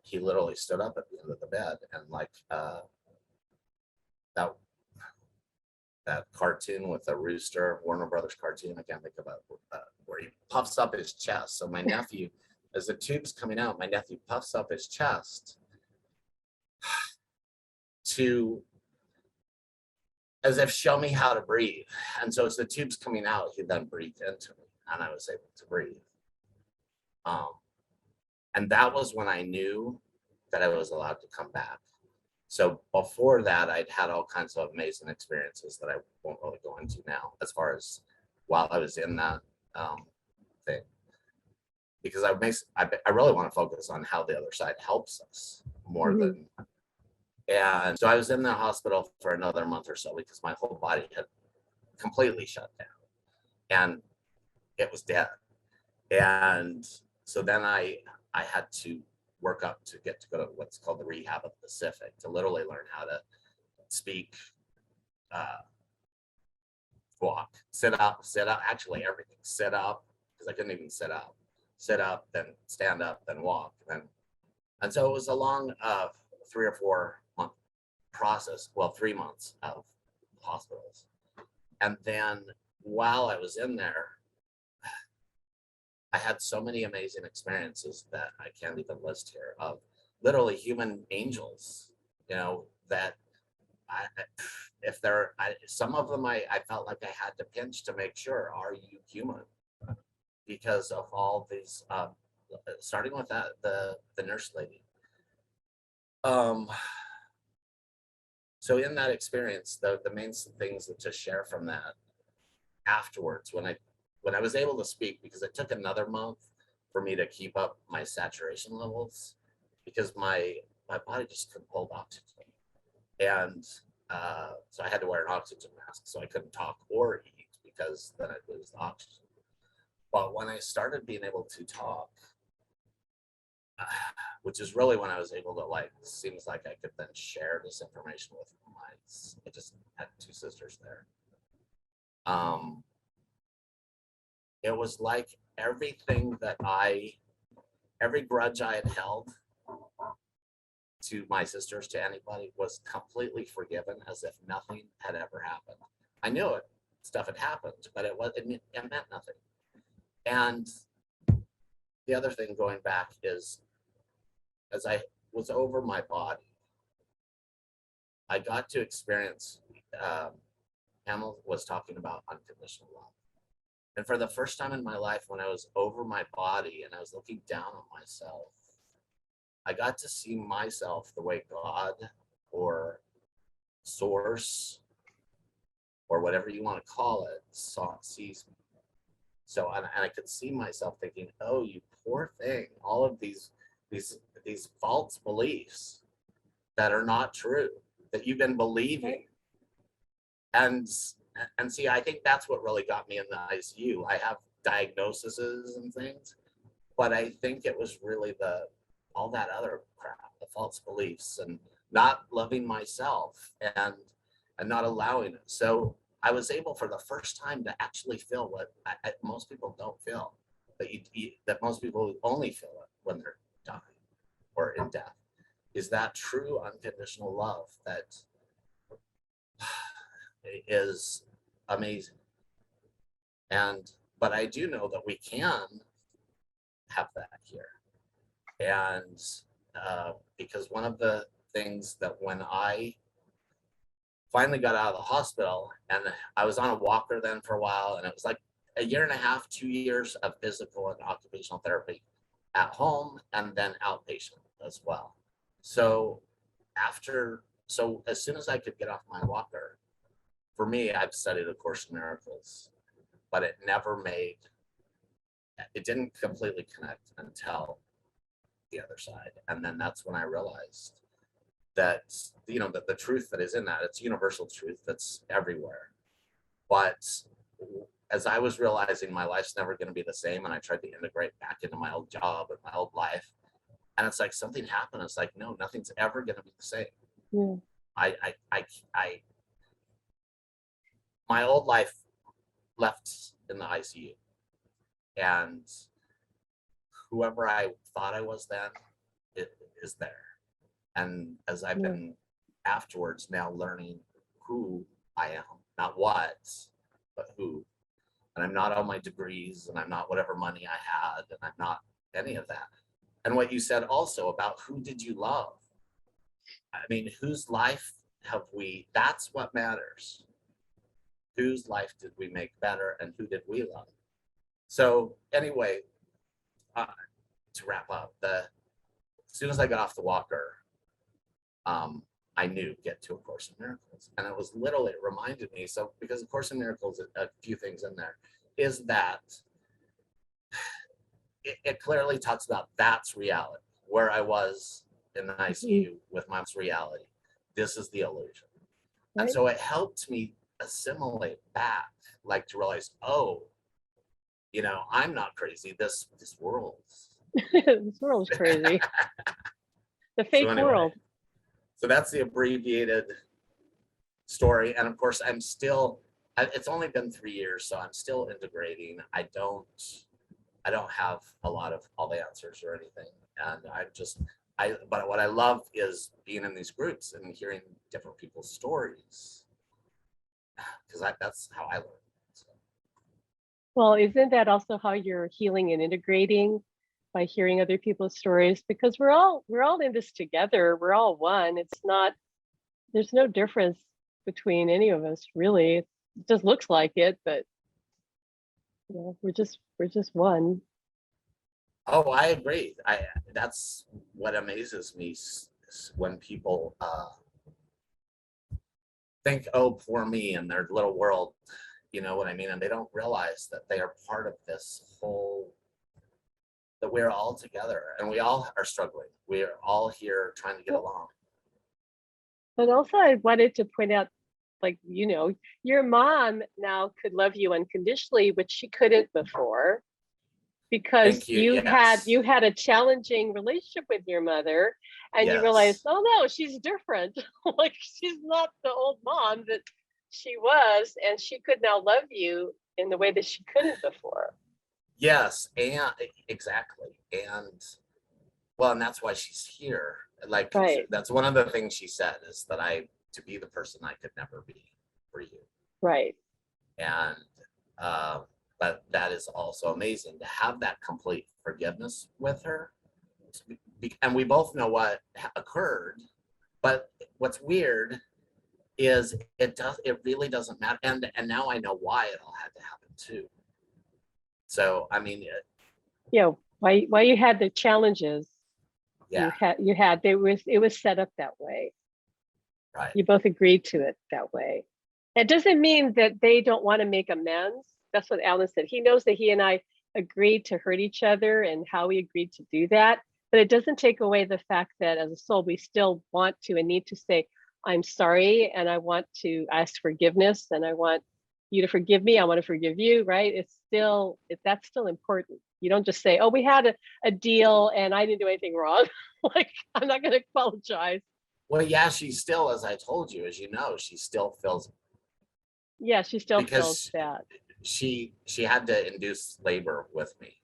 he literally stood up at the end of the bed, and like that cartoon with the rooster, Warner Brothers cartoon, I can't think of it, where he puffs up his chest. So my nephew, as the tube's coming out, my nephew puffs up his chest to, as if show me how to breathe. And so as the tube's coming out, he then breathed into me, and I was able to breathe. And that was when I knew that I was allowed to come back. So before that, I'd had all kinds of amazing experiences that I won't really go into now, as far as while I was in that thing, because I really want to focus on how the other side helps us more than. And so I was in the hospital for another month or so because my whole body had completely shut down and it was dead. And so then I had to work up to go to what's called the Rehab of the Pacific, to literally learn how to speak, walk, sit up, actually everything, sit up, because I couldn't even sit up, then stand up, then walk. And so it was a long 3 or 4 month process, well, 3 months of hospitals. And then while I was in there, I had so many amazing experiences that I can't even list here, of literally human angels, that some of them I felt like I had to pinch to make sure, are you human? Because of all these, starting with the nurse lady. So in that experience, the main things to share from that afterwards, when I was able to speak, because it took another month for me to keep up my saturation levels, because my body just couldn't hold oxygen. And so I had to wear an oxygen mask, so I couldn't talk or eat, because then I'd lose the oxygen. But when I started being able to talk, which is really when I was able to, seems like I could then share this information with I just had 2 sisters there. It was like every grudge I had held to my sisters, to anybody, was completely forgiven, as if nothing had ever happened. I knew it, stuff had happened, but it meant nothing. And the other thing going back is, as I was over my body, I got to experience, Pam was talking about unconditional love. And for the first time in my life, when I was over my body and I was looking down on myself, I got to see myself the way God or source, or whatever you want to call it, sees me. So, and I could see myself thinking, oh, you poor thing, all of these false beliefs that are not true, that you've been believing. And see, I think that's what really got me in the ICU. I have diagnoses and things, but I think it was really all that other crap, the false beliefs, and not loving myself, and not allowing it. So I was able for the first time to actually feel what most people don't feel, that most people only feel it when they're dying or in death, is that true unconditional love that is amazing. But I do know that we can have that here. And because one of the things that when I finally got out of the hospital, and I was on a walker then for a while, and it was like a year and a half, 2 years of physical and occupational therapy at home, and then outpatient as well. So as soon as I could get off my walker, for me, I've studied A Course in Miracles, but it didn't completely connect until the other side. And then that's when I realized that, that the truth that is in that, it's universal truth that's everywhere. But as I was realizing my life's never going to be the same, and I tried to integrate back into my old job and my old life, and it's like something happened. It's like, no, nothing's ever going to be the same. Yeah. My old life left in the ICU, and whoever I thought I was then, it is there. And as I've been afterwards now learning who I am, not what, but who. And I'm not all my degrees, and I'm not whatever money I had, and I'm not any of that. And what you said also about who did you love? I mean, whose life that's what matters. Whose life did we make better, and who did we love? So anyway, to wrap up, as soon as I got off the walker, I knew get to A Course in Miracles. And it reminded me, so because A Course in Miracles, a few things in there, is that it clearly talks about that's reality, where I was in the ICU with my reality. This is the illusion. Right. And so it helped me assimilate back, like to realize, I'm not crazy. This world's this world's crazy. The fake world. So that's the abbreviated story. And of course, it's only been 3 years, so I'm still integrating. I don't have a lot of all the answers or anything. And but what I love is being in these groups and hearing different people's stories, because that's how I learn. So. Well, isn't that also how you're healing and integrating, by hearing other people's stories? Because we're all in this together. We're all one. There's no difference between any of us, really. It just looks like it, but we're just one. Oh, I agree. That's what amazes me, when people think, oh, poor me, in their little world, you know what I mean? And they don't realize that they are part of this whole, that we're all together, and we all are struggling. We are all here trying to get along. But also, I wanted to point out, your mom now could love you unconditionally, which she couldn't before, because you had a challenging relationship with your mother, and you realized, oh no, she's different. Like, she's not the old mom that she was, and she could now love you in the way that she couldn't before. Yes, and exactly. And that's why she's here. Like, that's one of the things she said, is that to be the person I could never be for you. Right. And but that is also amazing to have that complete forgiveness with her. And we both know what occurred, but what's weird is it really doesn't matter. And now I know why it all had to happen too. So I mean, why you had the challenges. Yeah, it was set up that way. Right. You both agreed to it that way. It doesn't mean that they don't want to make amends. That's what Alan said. He knows that he and I agreed to hurt each other and how we agreed to do that. But it doesn't take away the fact that as a soul, we still want to and need to say, I'm sorry, and I want to ask forgiveness, and I want you to forgive me. I want to forgive you, right? That's still important. You don't just say, oh, we had a deal and I didn't do anything wrong. Like, I'm not going to apologize. Well, yeah, she still, as I told you, as you know, she still feels. Yeah, she still feels because bad. She had to induce labor with me.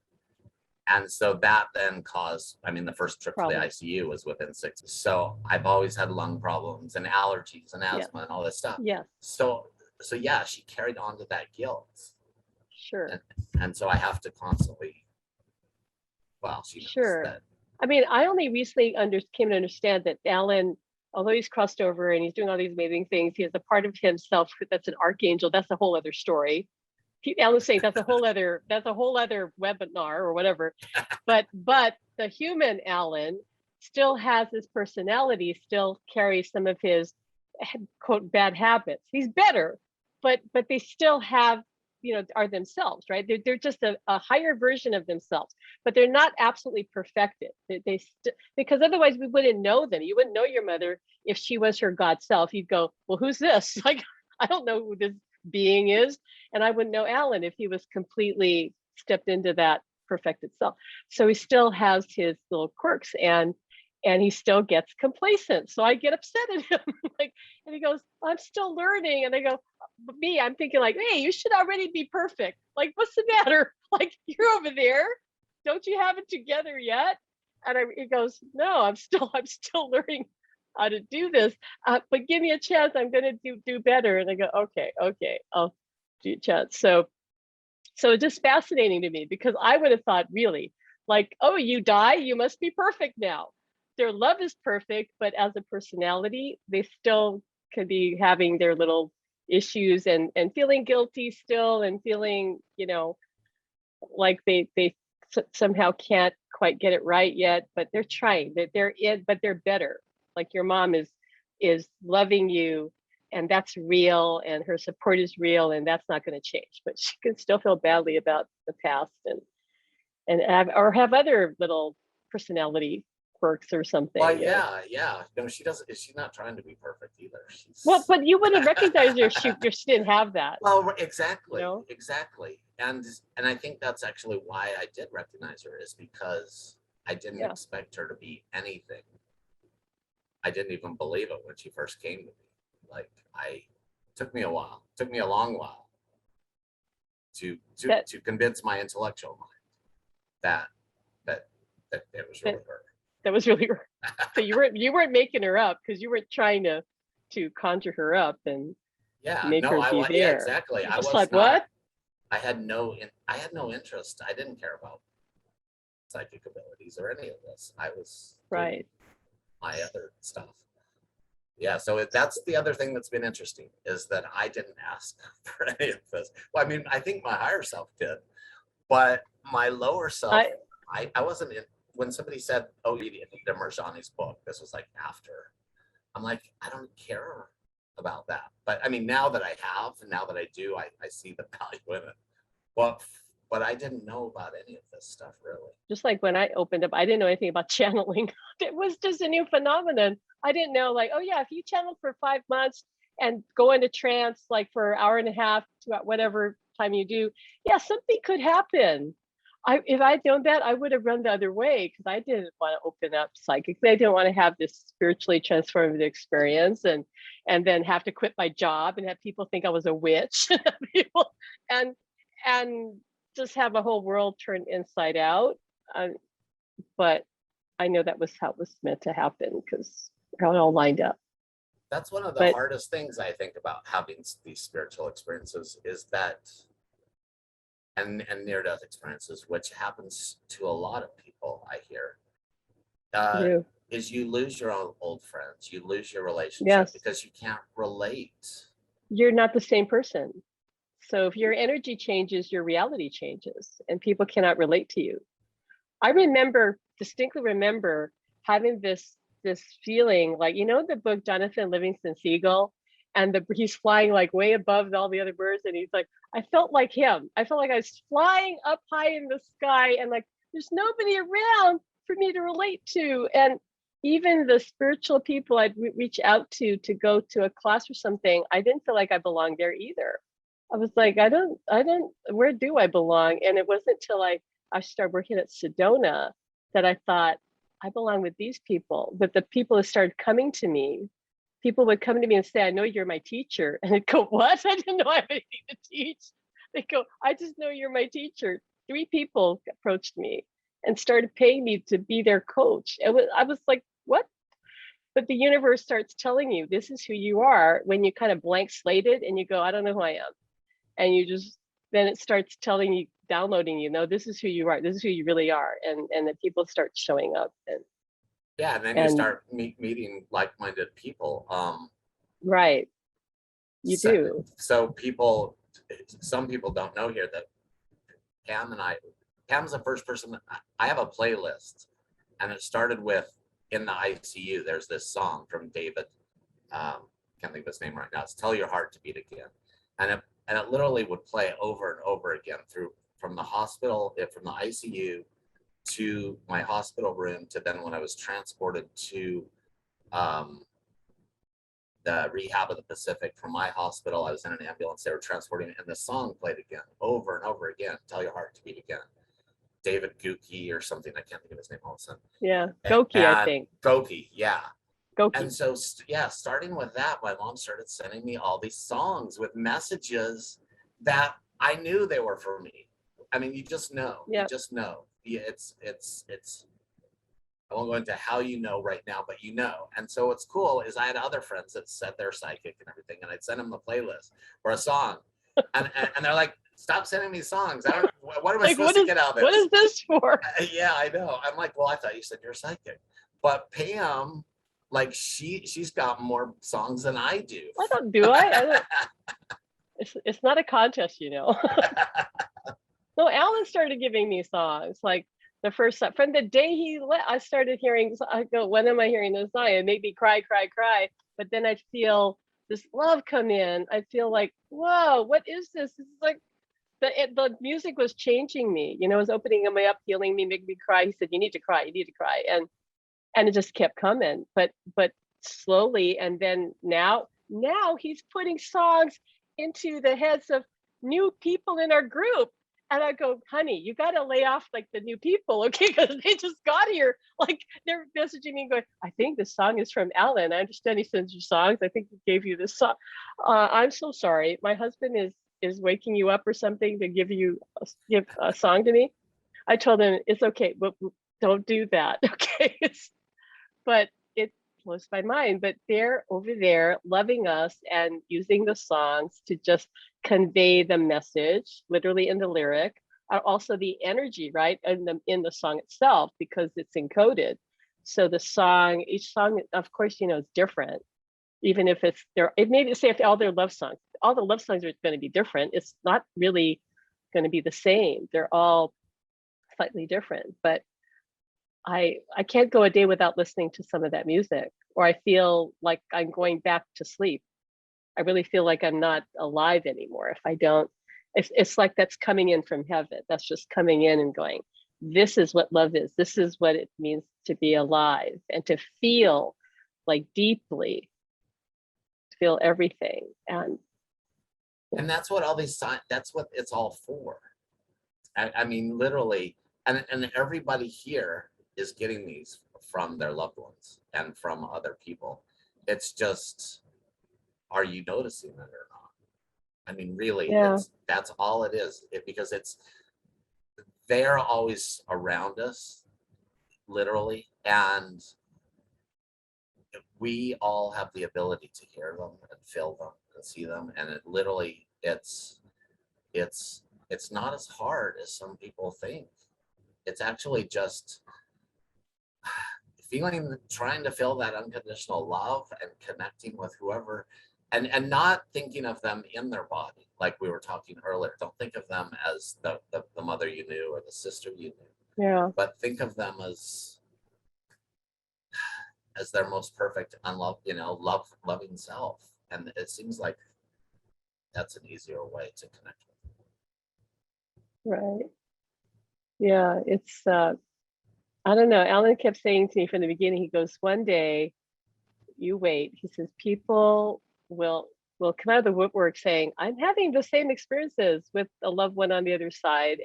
And so that then caused, I mean, the first trip to the ICU was within 6. So I've always had lung problems and allergies and asthma and all this stuff. Yeah. So yeah, she carried on to that guilt. Sure. And so I have to constantly, well, she knows that. I mean, I only recently came to understand that Alan, although he's crossed over and he's doing all these amazing things, he has a part of himself that's an archangel. That's a whole other story. Alan's saying that's a whole other webinar or whatever. But the human Alan still has his personality, still carries some of his quote bad habits. He's better, but they still have, are themselves, right? They're just a higher version of themselves, but they're not absolutely perfected. Because otherwise we wouldn't know them. You wouldn't know your mother if she was her God self. You'd go, well, who's this? Like, I don't know who this being is. And I wouldn't know Alan if he was completely stepped into that perfected self. So he still has his little quirks and he still gets complacent. So I get upset at him. And he goes, I'm still learning. And I go, but I'm thinking like, hey, you should already be perfect. Like, what's the matter? Like, you're over there. Don't you have it together yet? And he goes, no, I'm still learning how to do this. But give me a chance. I'm going to do better. And I go, okay, I'll do a chance. So it's just fascinating to me because I would have thought really like, oh, you die, you must be perfect now. Their love is perfect, but as a personality, they still could be having their little issues and feeling guilty still and feeling, like they somehow can't quite get it right yet, but they're trying. But they're better. Like your mom is loving you, and that's real, and her support is real, and that's not going to change. But she can still feel badly about the past and have other little personality quirks or something. Well, yeah. No, she doesn't. She's not trying to be perfect either. Well, but you wouldn't recognize her if she didn't have that. Well, exactly, exactly. And I think that's actually why I did recognize her, is because I didn't expect her to be anything. I didn't even believe it when she first came to me. Like, took me a long while to convince my intellectual mind that it was really her. That was really her. So you weren't making her up because you weren't trying to conjure her up and make her be there. Yeah, exactly. I was like, not, what? I had no interest. I didn't care about psychic abilities or any of this. I was right. My other stuff. Yeah, so that's the other thing that's been interesting, is that I didn't ask for any of this. Well, I mean, I think my higher self did, but my lower self, I wasn't in. When somebody said, oh, you need to Marjani's book, this was like after. I'm like, I don't care about that. But I mean, now that I do, I see the value in it. But I didn't know about any of this stuff, really. Just like when I opened up, I didn't know anything about channeling. It was just a new phenomenon. I didn't know, like, oh yeah, if you channel for 5 months and go into trance, like for an hour and a half to whatever time you do, yeah, something could happen. If I'd known that, I would have run the other way because I didn't want to open up psychically. I didn't want to have this spiritually transformative experience and then have to quit my job and have people think I was a witch. and just have a whole world turned inside out. But I know that was how it was meant to happen because it all lined up. That's one of the hardest things I think about having these spiritual experiences, is that and near-death experiences, which happens to a lot of people, I hear, is you lose your old friends, you lose your relationship because you can't relate. You're not the same person. So if your energy changes, your reality changes, and people cannot relate to you. I distinctly remember having this this feeling like, you know, the book Jonathan Livingston Seagull, and he's flying like way above all the other birds, and he's like, I felt like him. I felt like I was flying up high in the sky, and like there's nobody around for me to relate to. And even the spiritual people I'd reach out to go to a class or something, I didn't feel like I belonged there either. I was like, I don't, where do I belong? And it wasn't until I started working at Sedona that I thought, I belong with these people. But the people that started coming to me, people would come to me and say, I know you're my teacher. And I'd go, what? I didn't know I have anything to teach. They go, I just know you're my teacher. 3 people approached me and started paying me to be their coach. I was like, what? But the universe starts telling you, this is who you are, when you kind of blank slate it and you go, I don't know who I am. And you just, then it starts telling you, downloading, you know, this is who you are, this is who you really are. And the people start showing up. And yeah, and then you start meeting like-minded people. Right. You do. So some people don't know here that Pam's the first person. I have a playlist, and it started with In the ICU. There's this song from David. Can't think of his name right now. It's Tell Your Heart to Beat Again. And it literally would play over and over again from the hospital, from the ICU to my hospital room, to then when I was transported to the rehab of the Pacific. From my hospital, I was in an ambulance, they were transporting me, and the song played again, over and over again, Tell Your Heart to Beat Again. David Gookie or something, I can't think of his name all of a sudden. Yeah, Goki, I think. Goki, yeah. Goki. And so, yeah, starting with that, my mom started sending me all these songs with messages that I knew they were for me. I mean, you just know. Yep. You just know. It's. I won't go into how you know right now, but you know. And so what's cool is I had other friends that said they're psychic and everything, and I'd send them the playlist or a song, and they're like, "Stop sending me songs. I don't. What am I supposed to get out of this? What is this for?" Yeah, I know. I'm like, well, I thought you said you're psychic, but Pam, like she's got more songs than I do. I don't. Do I? I don't. It's not a contest, you know. No, Alan started giving me songs like. The first from the day he left, I started hearing. I go, when am I hearing this song? It made me cry. But then I feel this love come in. I feel like, whoa, what is this? It's like the music was changing me. You know, it was opening me up, healing me, making me cry. He said, "You need to cry. You need to cry," and it just kept coming. But slowly, and then now he's putting songs into the heads of new people in our group. And I go, honey, you got to lay off like the new people, okay? Because they just got here. Like they're messaging me going, I think this song is from Alan. I understand he sends you songs. I think he gave you this song. I'm so sorry. My husband is waking you up or something to give a song to me. I told him it's okay, but don't do that, okay? But it blows my mind. But they're over there loving us and using the songs to just convey the message, literally in the lyric, also the energy, right, in the song itself, because it's encoded. So the song, each song, of course, you know, is different. Even if it maybe say if all the love songs are going to be different. It's not really going to be the same. They're all slightly different. But I can't go a day without listening to some of that music, or I feel like I'm going back to sleep. I really feel like I'm not alive anymore if I don't. It's like that's coming in from heaven. That's just coming in and going, this is what love is. This is what it means to be alive and to feel like deeply, feel everything. And that's what all these that's what it's all for. I mean, literally, and everybody here is getting these from their loved ones and from other people. It's just, are you noticing it or not? I mean, really, yeah. That's all it is. Because they're always around us, literally, and we all have the ability to hear them and feel them and see them. And it literally, it's not as hard as some people think. It's actually just trying to feel that unconditional love and connecting with whoever, and not thinking of them in their body, like we were talking earlier. Don't think of them as the mother you knew or the sister you knew. Yeah. But think of them as as their most perfect, loving self. And it seems like that's an easier way to connect with. Right. Yeah, it's I don't know. Alan kept saying to me from the beginning, he goes, one day, you wait. He says, people will come out of the woodwork saying, I'm having the same experiences with a loved one on the other side.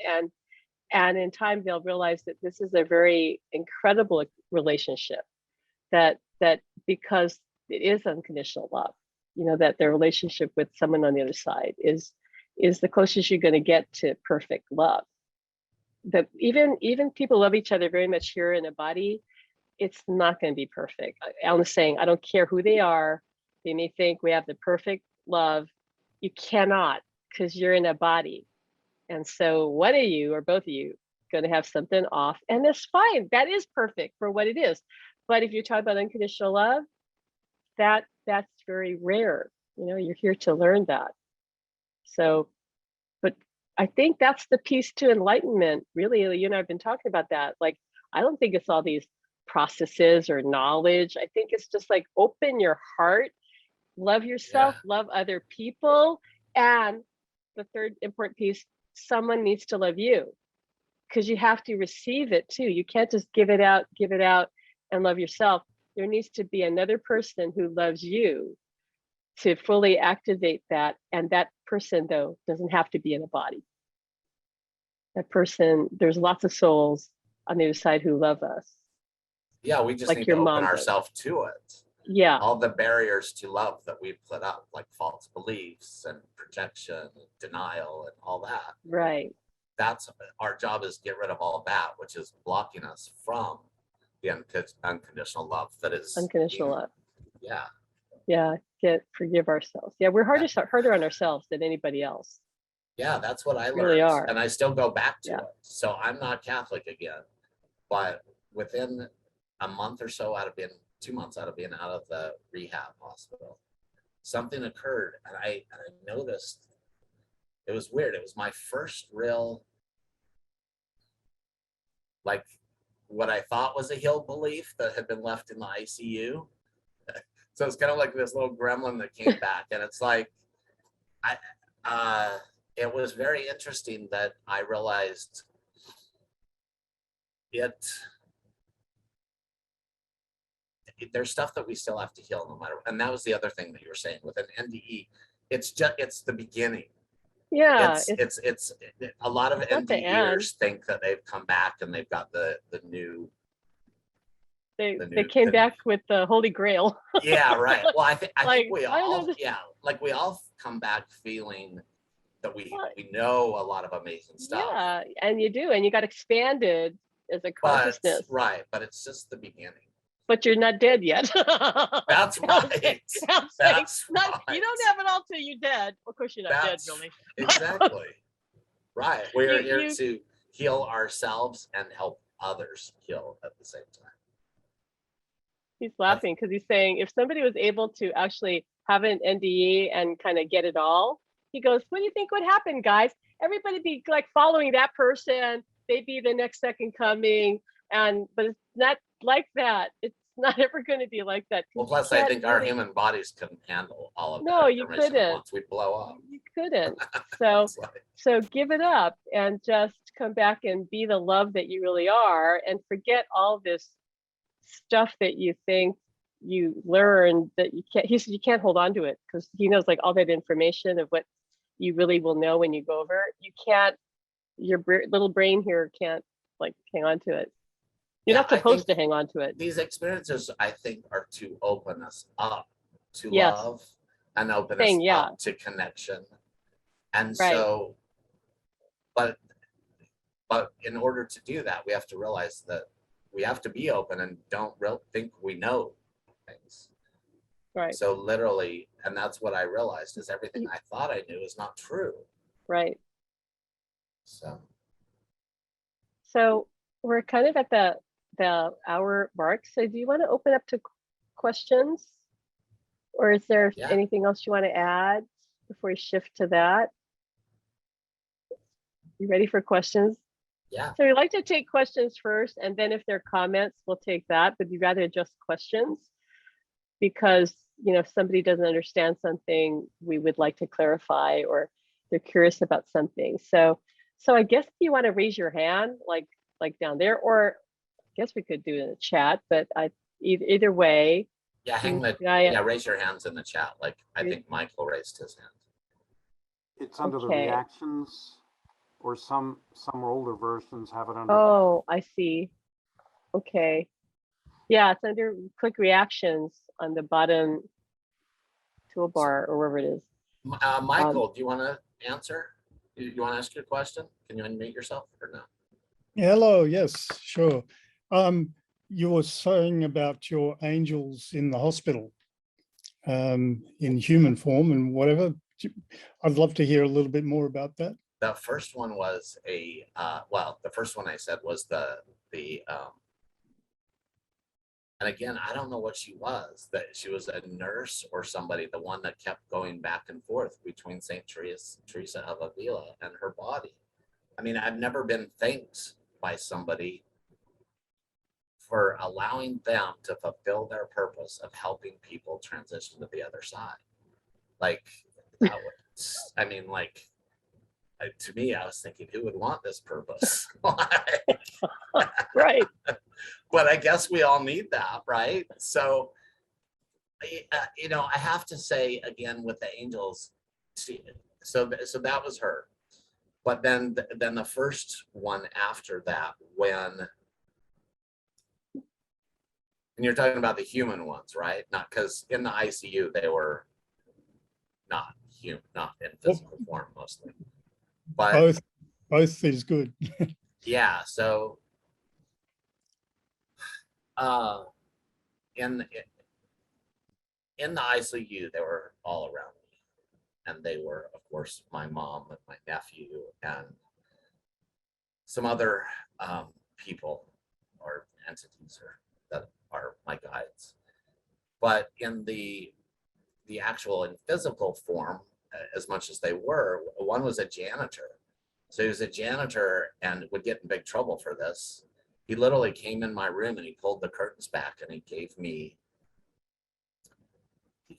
And in time they'll realize that this is a very incredible relationship, that because it is unconditional love, that the relationship with someone on the other side is the closest you're going to get to perfect love. That even people love each other very much here in a body, it's not going to be perfect. Alan's saying, I don't care who they are. They may think we have the perfect love. You cannot, because you're in a body. And so one of you or both of you going to have something off, and that's fine. That is perfect for what it is. But if you're talking about unconditional love, that's very rare. You're here to learn that. So, but I think that's the piece to enlightenment. Really, you and I have been talking about that. Like, I don't think it's all these processes or knowledge. I think it's just like open your heart, love yourself, love other people. And the third important piece, someone needs to love you, because you have to receive it too. You can't just give it out and love yourself. There needs to be another person who loves you to fully activate that. And that person, though, doesn't have to be in a body. That person, there's lots of souls on the other side who love us. Yeah, we just like need your to open mom does. ourselves to it. Yeah. All the barriers to love that we've put up, like false beliefs and projection and denial and all that. Right. That's our job, is get rid of all that, which is blocking us from the unconditional love that is Unconditional love. Yeah. Yeah. Forgive ourselves. Yeah, we're harder on ourselves than anybody else. Yeah, that's what I learned. Really are. And I still go back to it. So I'm not Catholic again, but within a month or so, 2 months out of being out of the rehab hospital, something occurred, and I noticed it was weird. It was my first real, like, what I thought was a healed belief that had been left in the ICU. So it's kind of like this little gremlin that came back, and it's like, it was very interesting that I realized there's stuff that we still have to heal no matter. And that was the other thing that you were saying with an NDE. It's the beginning. Yeah. It's a lot of NDEers think that they've come back and they've got the new. They came back with the Holy Grail. Yeah, right. Well, I think we all, we all come back feeling that we know a lot of amazing stuff. Yeah, and you do, and you got expanded as a consciousness. But it's just the beginning. But you're not dead yet. That's right. That's right. You don't have it all till you're dead. Of course, you're not dead, really. Exactly. Right. We're here to heal ourselves and help others heal at the same time. He's laughing because he's saying, if somebody was able to actually have an NDE and kind of get it all, he goes, what do you think would happen, guys? Everybody be like following that person. They'd be the next second coming. But it's not like that. It's not ever going to be like that. Well, plus I think our human bodies couldn't handle all of that. No, you couldn't. Once we blow up. You couldn't. So give it up and just come back and be the love that you really are, and forget all this stuff that you think you learned that you can't. He said you can't hold on to it, because he knows like all that information of what you really will know when you go over. You can't. Your little brain here can't like hang on to it. You're not supposed to hang on to it. These experiences, I think, are to open us up to love and open us up to connection. And so, but in order to do that, we have to realize that we have to be open and don't think we know things. Right. So literally, and that's what I realized, is everything I thought I knew is not true. Right. So we're kind of at the hour mark. So do you want to open up to questions, or is there anything else you want to add before we shift to that? You ready for questions? Yeah. So we like to take questions first, and then if there are comments, we'll take that. But you'd rather just questions because, if somebody doesn't understand something, we would like to clarify, or they're curious about something. So I guess you want to raise your hand, like down there, or I guess we could do it in the chat. But either way, Yeah, raise your hands in the chat. Like I think Michael raised his hand. It's under the Okay. reactions, or some older versions have it under. Oh, I see. Okay. Yeah, it's under quick reactions on the bottom toolbar or wherever it is. Michael, do you want to answer? You want to ask your question? Can you unmute yourself or no? Hello, yes, sure. You were saying about your angels in the hospital, in human form and whatever. I'd love to hear a little bit more about that. The first one was the first one I said was and again, I don't know what she was, that she was a nurse or somebody, the one that kept going back and forth between St. Teresa of Avila and her body. I mean, I've never been thanked by somebody for allowing them to fulfill their purpose of helping people transition to the other side. Like, that was, I mean, like, to me, I was thinking, who would want this purpose? Right. But I guess we all need that, right? So, I have to say again with the angels, so that was her. But then the first one after that, when and you're talking about the human ones, right? Not because in the ICU they were not human, not in physical form mostly. But both is good. yeah, so in the ICU, they were all around me, and they were, of course, my mom and my nephew and some other people or entities that are my guides. But in the actual in physical form, as much as they were, one was a janitor. So he was a janitor and would get in big trouble for this. He literally came in my room and he pulled the curtains back and he gave me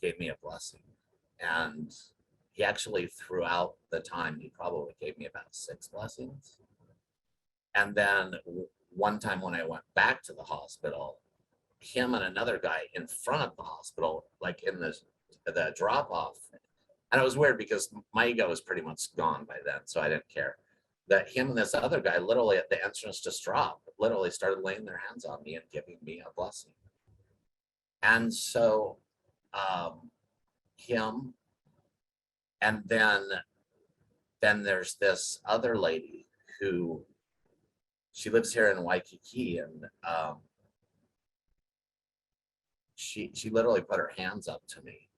a blessing. And he actually, throughout the time, he probably gave me about 6 blessings. And then one time when I went back to the hospital, him and another guy in front of the hospital, like in the drop off. And it was weird because my ego was pretty much gone by then, so I didn't care. That him and this other guy, literally at the entrance to drop, literally started laying their hands on me and giving me a blessing. And so him, and then there's this other lady who, she lives here in Waikiki, and she literally put her hands up to me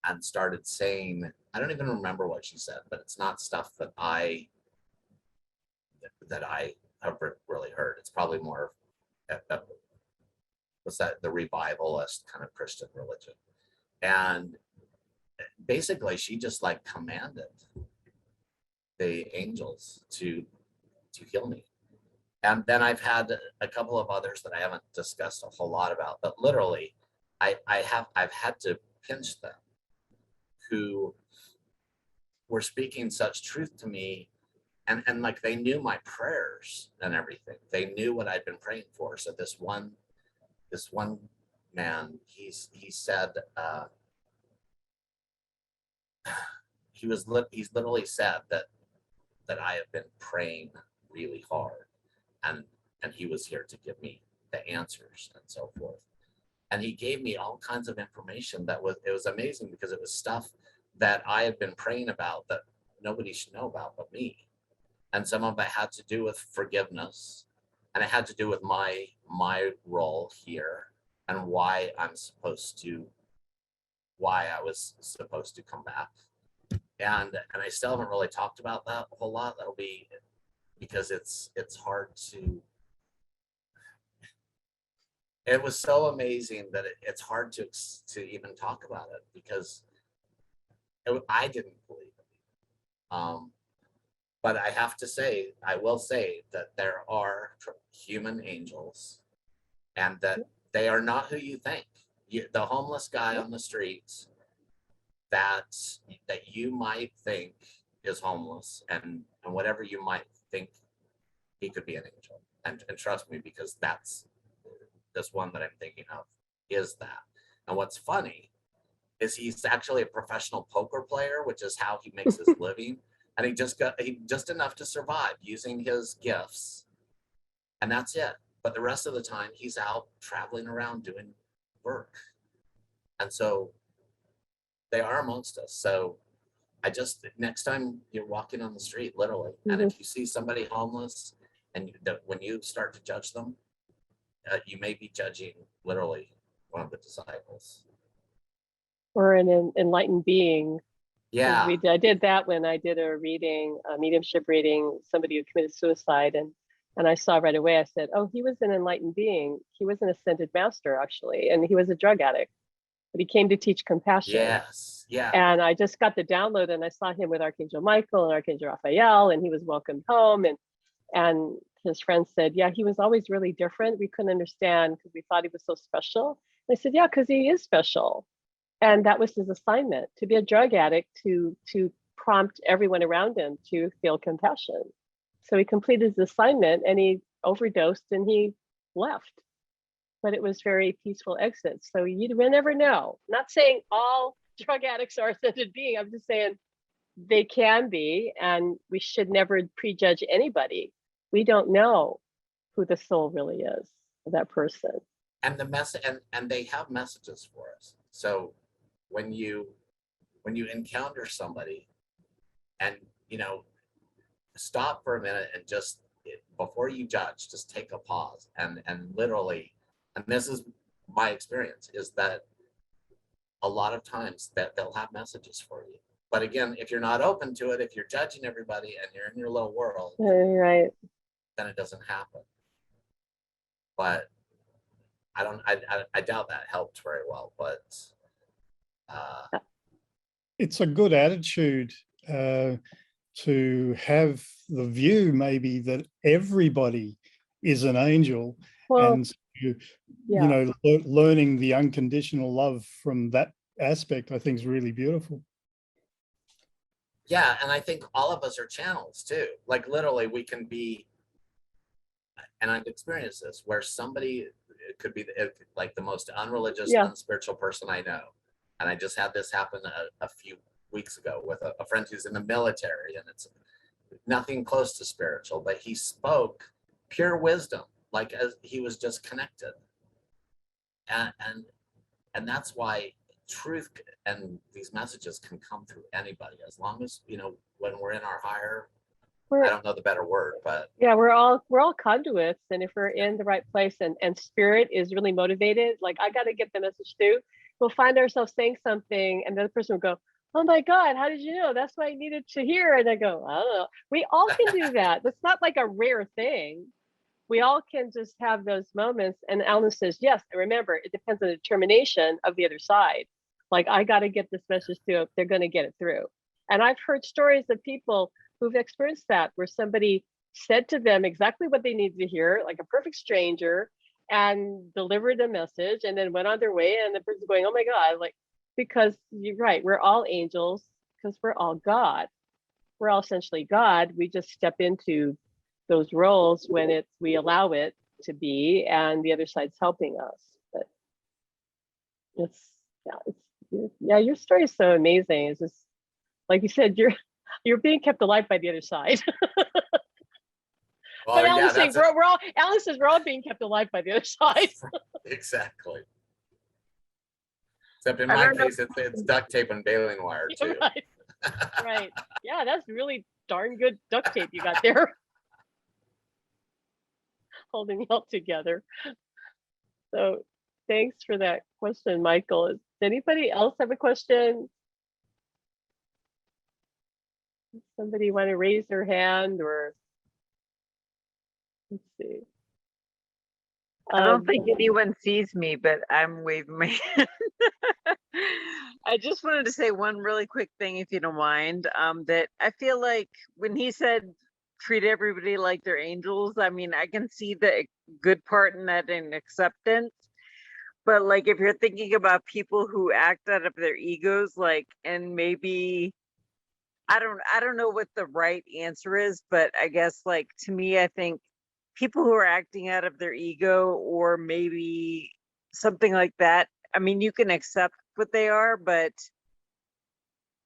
and started saying, I don't even remember what she said, but it's not stuff that I have really heard. It's probably more what's that, the revivalist kind of Christian religion. And basically she just like commanded the angels to heal me. And then I've had a couple of others that I haven't discussed a whole lot about, but literally I've had to pinch them, who were speaking such truth to me, and like they knew my prayers and everything. They knew what I'd been praying for. So this one man, he's said he's literally said that I have been praying really hard, and he was here to give me the answers and so forth. And he gave me all kinds of information it was amazing, because it was stuff that I had been praying about that nobody should know about but me. And some of it had to do with forgiveness, and it had to do with my role here and why I was supposed to come back. And I still haven't really talked about that a whole lot. That'll be because it's hard to. It was so amazing that it's hard to even talk about it, because I didn't believe it. But I have to say, I will say that there are human angels, and that they are not who you think. The homeless guy on the streets that you might think is homeless, and whatever you might think, he could be an angel. And trust me, because that's this one that I'm thinking of is that. And what's funny is he's actually a professional poker player, which is how he makes his living. And he just enough to survive using his gifts, and that's it. But the rest of the time he's out traveling around doing work. And so they are amongst us. So next time you're walking on the street, literally, and if you see somebody homeless, and when you start to judge them, you may be judging literally one of the disciples. Or an enlightened being. Yeah. I did that when I did a mediumship reading, somebody who committed suicide, and I saw right away, I said, oh, he was an enlightened being. He was an ascended master, actually, and he was a drug addict, but he came to teach compassion. Yes. Yeah. And I just got the download, and I saw him with Archangel Michael and Archangel Raphael, and he was welcomed home. And his friends said, yeah, he was always really different. We couldn't understand because we thought he was so special. And I said, yeah, because he is special. And that was his assignment, to be a drug addict, to prompt everyone around him to feel compassion. So he completed his assignment, and he overdosed and he left. But it was very peaceful exit. So you will never know. I'm not saying all drug addicts are ascended beings. I'm just saying they can be, and we should never prejudge anybody. We don't know who the soul really is of that person. And the message, and they have messages for us. So when you encounter somebody, and stop for a minute and just, before you judge, just take a pause and literally, and this is my experience, is that a lot of times that they'll have messages for you. But again, if you're not open to it, if you're judging everybody and you're in your little world, right, then it doesn't happen. But I doubt that helped very well. But it's a good attitude to have the view maybe that everybody is an angel, and learning the unconditional love from that aspect, I think, is really beautiful. Yeah, and I think all of us are channels too. Like literally, we can be, and I've experienced this, where somebody, it could be like the most unreligious, unspiritual person I know. And I just had this happen a few weeks ago with a friend who's in the military, and it's nothing close to spiritual, but he spoke pure wisdom, like as he was just connected. And that's why truth and these messages can come through anybody, as long as, when we're in our higher, I don't know the better word, but we're all conduits. And if we're in the right place and spirit is really motivated, like, I got to get the message through, we'll find ourselves saying something, and the other person will go, oh my God, how did you know? That's what I needed to hear. And I go, I don't know. We all can do that. That's not like a rare thing. We all can just have those moments. And Alan says, yes, and remember, it depends on the determination of the other side. Like, I got to get this message through. They're going to get it through. And I've heard stories of people who've experienced that, where somebody said to them exactly what they needed to hear, like a perfect stranger, and delivered a message, and then went on their way. And the person's going, oh my God, like, because you're right, we're all angels, because we're all God. We're all essentially God. We just step into those roles when we allow it to be, and the other side's helping us. But your story is so amazing. It's just, like you said, you're being kept alive by the other side. Well, but Alan's saying Alan says we're all being kept alive by the other side. Exactly. Except in my case, it's duct tape and baling wire too. Right. Right. Yeah, that's really darn good duct tape you got there. Holding it all together. So thanks for that question, Michael. Does anybody else have a question? Somebody want to raise their hand, or let's see. I don't think anyone sees me, but I'm waving my hand. I just wanted to say one really quick thing, if you don't mind, that I feel like when he said treat everybody like they're angels, I mean, I can see the good part in that in acceptance. But like, if you're thinking about people who act out of their egos, like, and maybe, I don't know what the right answer is, but I guess like, to me, I think people who are acting out of their ego or maybe something like that, I mean, you can accept what they are, but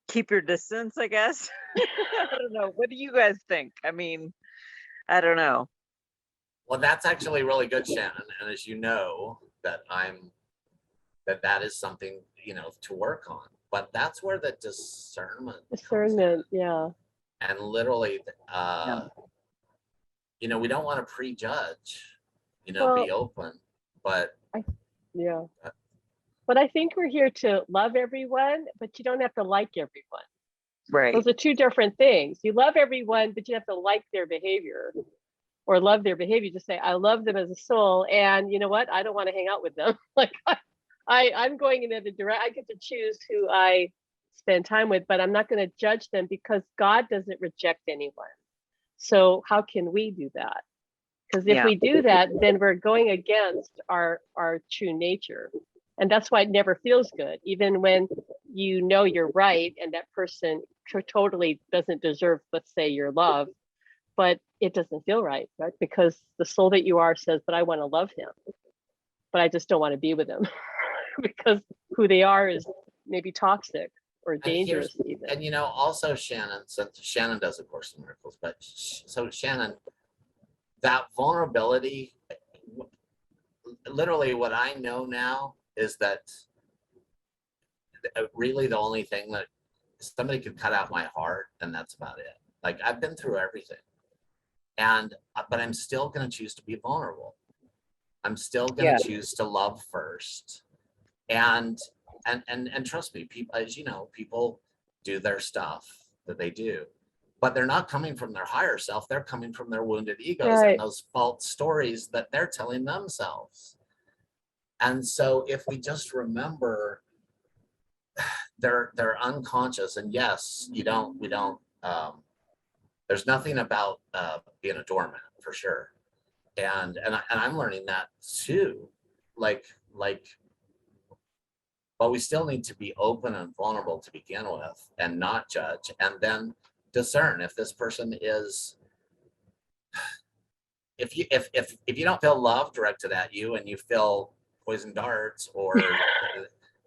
keep your distance, I guess. I don't know. What do you guys think? I mean, I don't know. Well, that's actually really good, Shannon. And as you know, that is something, to work on. But that's where the discernment comes in. Yeah. And literally, Yeah. we don't want to prejudge, Well, be open, but yeah. But I think we're here to love everyone, but you don't have to like everyone. Right. Those are two different things. You love everyone, but you have to like their behavior or love their behavior. Just say, I love them as a soul. And you know what? I don't want to hang out with them. Like I'm going in the direct, I get to choose who I spend time with, but I'm not going to judge them because God doesn't reject anyone. So how can we do that? Because if we do that, then we're going against our true nature. And that's why it never feels good, even when you're right and that person totally doesn't deserve, let's say, your love, but it doesn't feel right? Because the soul that you are says, but I want to love him, but I just don't want to be with him because who they are is maybe toxic or dangerous even. And also Shannon, since Shannon does A Course in Miracles, but so Shannon, that vulnerability, literally what I know now is that really the only thing that somebody could cut out my heart, and that's about it. Like, I've been through everything, but I'm still going to choose to be vulnerable. I'm still going to choose to love first. And trust me, people, as you know, people do their stuff that they do, but they're not coming from their higher self. They're coming from their wounded egos and those false stories that they're telling themselves. And so if we just remember they're unconscious, and yes, we don't there's nothing about being a doormat for sure. And I'm learning that too. Like, but we still need to be open and vulnerable to begin with and not judge, and then discern if this person is, if you don't feel love directed at you and you feel poison darts or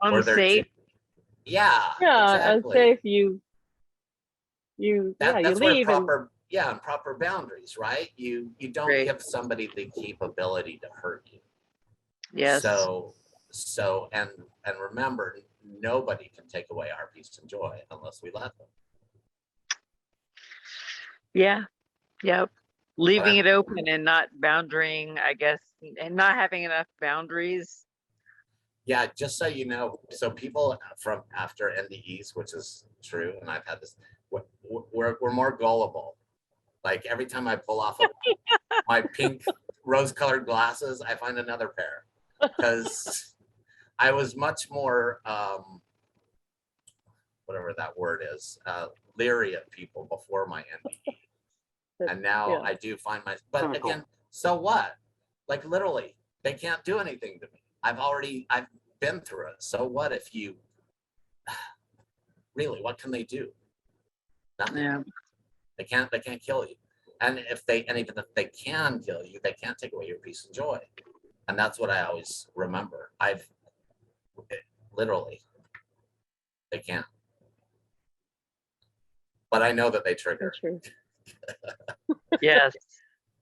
unsafe. Exactly. Unsafe. You that's leave where proper boundaries, right? You don't give somebody the capability to hurt you. Yes. So and remember, nobody can take away our peace and joy unless we let them. Yeah. Yep. Leaving it open and not boundarying, I guess, and not having enough boundaries. Yeah, just so you know, so people from after NDEs, which is true, and I've had this, we're more gullible. Like, every time I pull off my pink rose-colored glasses, I find another pair, because I was much more, whatever that word is, leery of people before my NDE. And now I do find but again, so what? Like, literally, they can't do anything to me. I've been through it. So what if you, really, what can they do? Nothing. Yeah. They can't kill you. And even if they can kill you, they can't take away your peace and joy. And that's what I always remember. Literally, they can't. But I know that they trigger. Yes.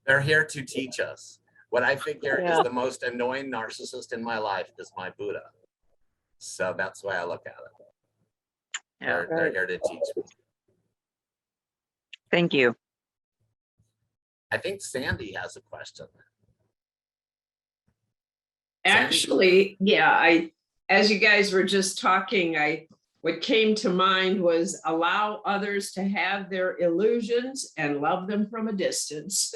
They're here to teach us. What I figure is the most annoying narcissist in my life is my Buddha. So that's the way I look at it. Yeah, they're here to teach me. Thank you. I think Sandy has a question. Actually, as you guys were just talking, what came to mind was allow others to have their illusions and love them from a distance.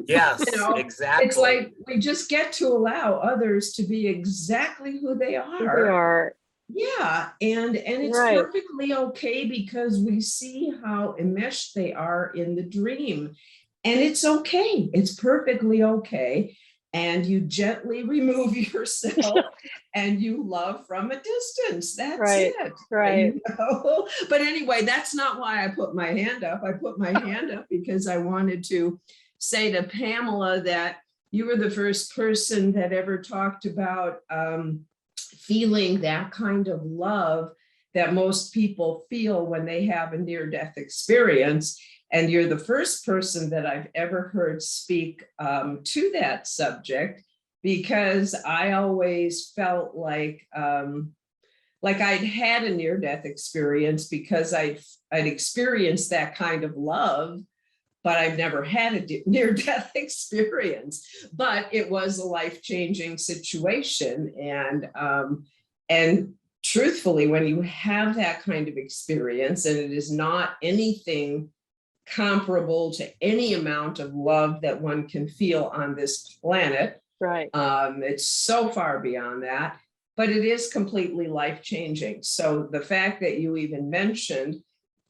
Yes, exactly. It's like we just get to allow others to be exactly who they are. Yeah, and it's Right. perfectly okay because we see how enmeshed they are in the dream. And it's okay. It's perfectly okay. And you gently remove yourself and you love from a distance. That's Right. it. Right. You know? But anyway, that's not why I put my hand up. I put my hand up because I wanted to say to Pamela that you were the first person that ever talked about feeling that kind of love that most people feel when they have a near-death experience. And you're the first person that I've ever heard speak to that subject, because I always felt like I'd had a near-death experience because I'd experienced that kind of love, but I've never had a near-death experience. But it was a life-changing situation, and truthfully, when you have that kind of experience, and it is not anything comparable to any amount of love that one can feel on this planet. Right. It's so far beyond that, but it is completely life-changing. So the fact that you even mentioned,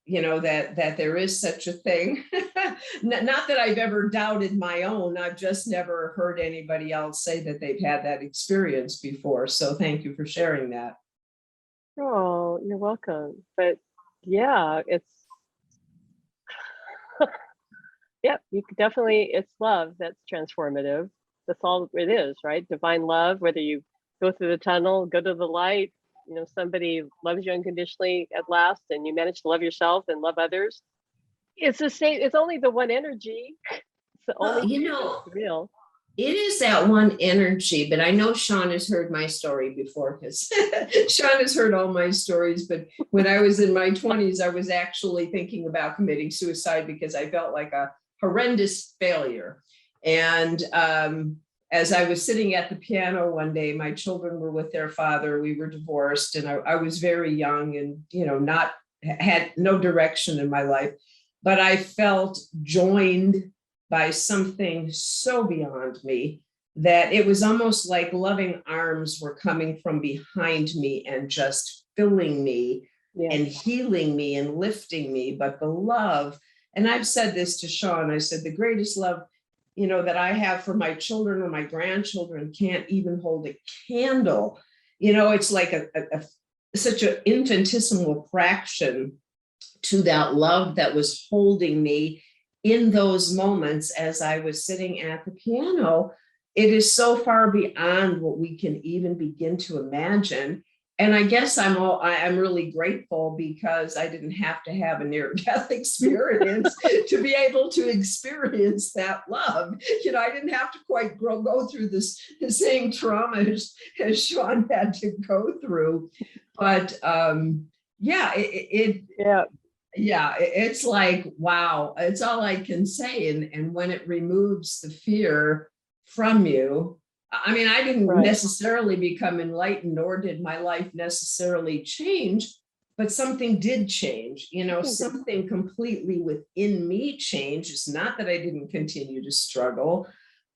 you know, that there is such a thing, not that I've ever doubted my own, I've just never heard anybody else say that they've had that experience before. So thank you for sharing that. Oh, you're welcome. But yeah, it's yep, you could definitely, it's love that's transformative. That's all it is, right? Divine love, whether you go through the tunnel, go to the light, you know, somebody loves you unconditionally at last, and you manage to love yourself and love others. It's the same, it's only the one energy. It's the only You thing know, that's real. it is that one energy, but I know Shaun has heard my story before, because Shaun has heard all my stories. But when I was in my 20s, I was actually thinking about committing suicide because I felt like a horrendous failure. And as I was sitting at the piano one day, my children were with their father. We were divorced, and I was very young and, you know, had no direction in my life, but I felt joined by something so beyond me that it was almost like loving arms were coming from behind me and just filling me and healing me and lifting me. But the love, and I've said this to Shaun, I said, the greatest love, you know, that I have for my children or my grandchildren can't even hold a candle. You know, it's like such an infinitesimal fraction to that love that was holding me in those moments as I was sitting at the piano. It is so far beyond what we can even begin to imagine. And I guess I'm really grateful because I didn't have to have a near-death experience to be able to experience that love. You know, I didn't have to quite go through the same trauma as Shaun had to go through. But yeah, it's like, wow, it's all I can say. And when it removes the fear from you, I mean, I didn't necessarily become enlightened, nor did my life necessarily change, but something did change, you know, something completely within me changed. It's not that I didn't continue to struggle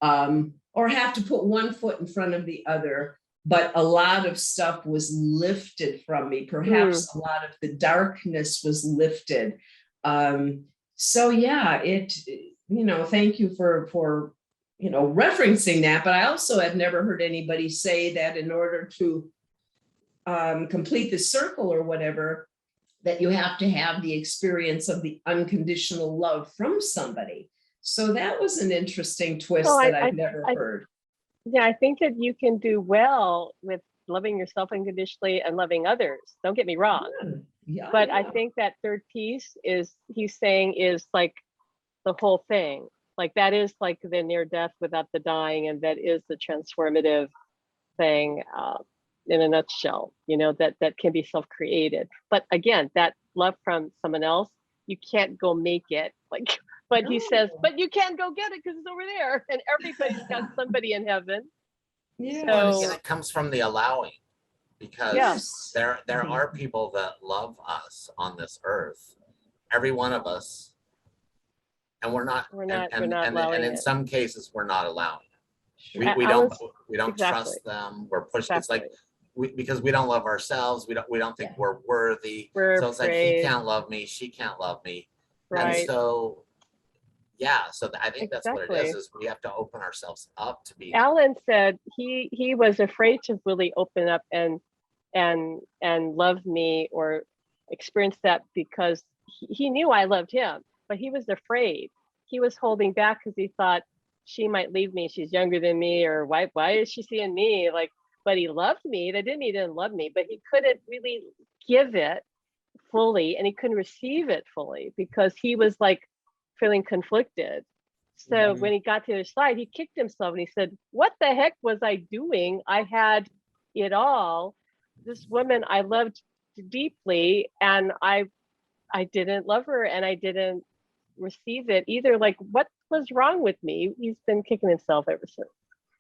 or have to put one foot in front of the other, but a lot of stuff was lifted from me. Perhaps a lot of the darkness was lifted. So yeah, you know, thank you for, you know, referencing that. But I also had never heard anybody say that in order to complete the circle or whatever, that you have to have the experience of the unconditional love from somebody. So that was an interesting twist that I've never heard. Yeah, I think that you can do well with loving yourself unconditionally and loving others. Don't get me wrong. But I think that third piece is, he's saying, is like the whole thing. Like that is like the near death without the dying, and that is the transformative thing in a nutshell, you know, that can be self-created. But again, that love from someone else, you can't go make it. Like, but he says, but you can go get it because it's over there, and everybody's got somebody in heaven. Yeah. Well, again, it comes from the allowing, because there Mhm. are people that love us on this earth, every one of us, and we're not allowing, and in some cases we're not allowing. We don't Exactly. trust them. We're pushing. It's like because we don't love ourselves. We don't think we're worthy. We're So it's like, he afraid. can't love me. She can't love me. And Right. so, yeah, so I think that's what it Exactly. is we have to open ourselves up to be. Alan said he was afraid to really open up and love me or experience that because he knew I loved him, but he was afraid. He was holding back because he thought she might leave me. She's younger than me, or why is she seeing me? Like, but he loved me. That didn't mean he didn't love me, but he couldn't really give it fully, and he couldn't receive it fully because he was like feeling conflicted. So when he got to the other side, he kicked himself and he said, what the heck was I doing? I had it all. This woman I loved deeply, and I didn't love her, and I didn't receive it either. Like, what was wrong with me? He's been kicking himself ever since.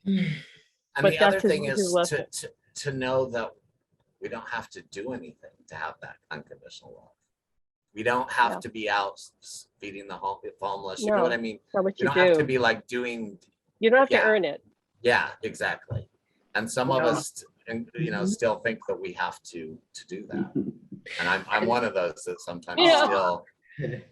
And But the other that's his thing is lesson. to know that we don't have to do anything to have that unconditional love. We don't have to be out feeding the homeless. You know what I mean? Not what You you don't have to do. be like doing. You don't have to Yeah. earn it. Yeah, exactly. And some of No. us, still think that we have to do that. And I'm one of those that sometimes still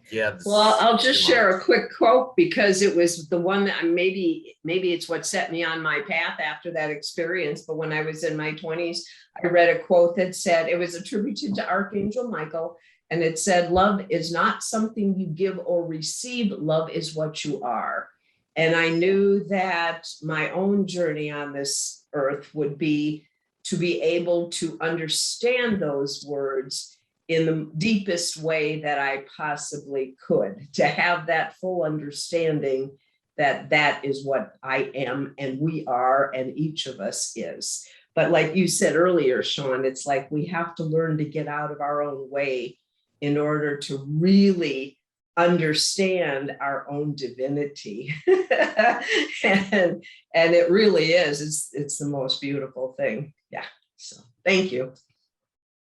gives. Well, I'll just too share much. a quick quote because it was the one that maybe it's what set me on my path after that experience. But when I was in my 20s, I read a quote that said, it was attributed to Archangel Michael, and it said, love is not something you give or receive, love is what you are. And I knew that my own journey on this earth would be to be able to understand those words in the deepest way that I possibly could, to have that full understanding that that is what I am and we are and each of us is. But like you said earlier, Shaun, it's like we have to learn to get out of our own way in order to really understand our own divinity. and it really is, it's the most beautiful thing. Yeah, so thank you.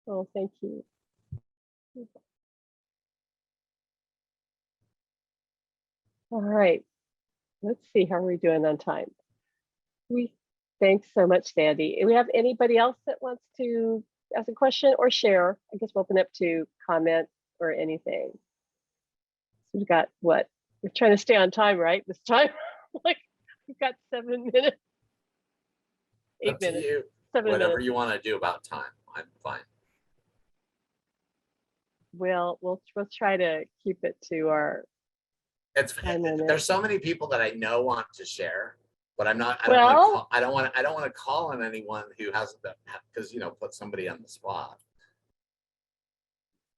Oh, thank you. All right, let's see how we're doing on time. Thanks so much, Sandy. Do we have anybody else that wants to ask a question or share? I guess we'll open up to comment or anything. So we've got what? We're trying to stay on time, right? This time, like we've got 7 minutes, 8 Up to minutes, you. 7 Whatever minutes. you want to do about time, I'm fine. Well, we'll try to keep it to our. There's so many people that I know want to share, but I'm not. I don't want to call on anyone who hasn't been, because put somebody on the spot.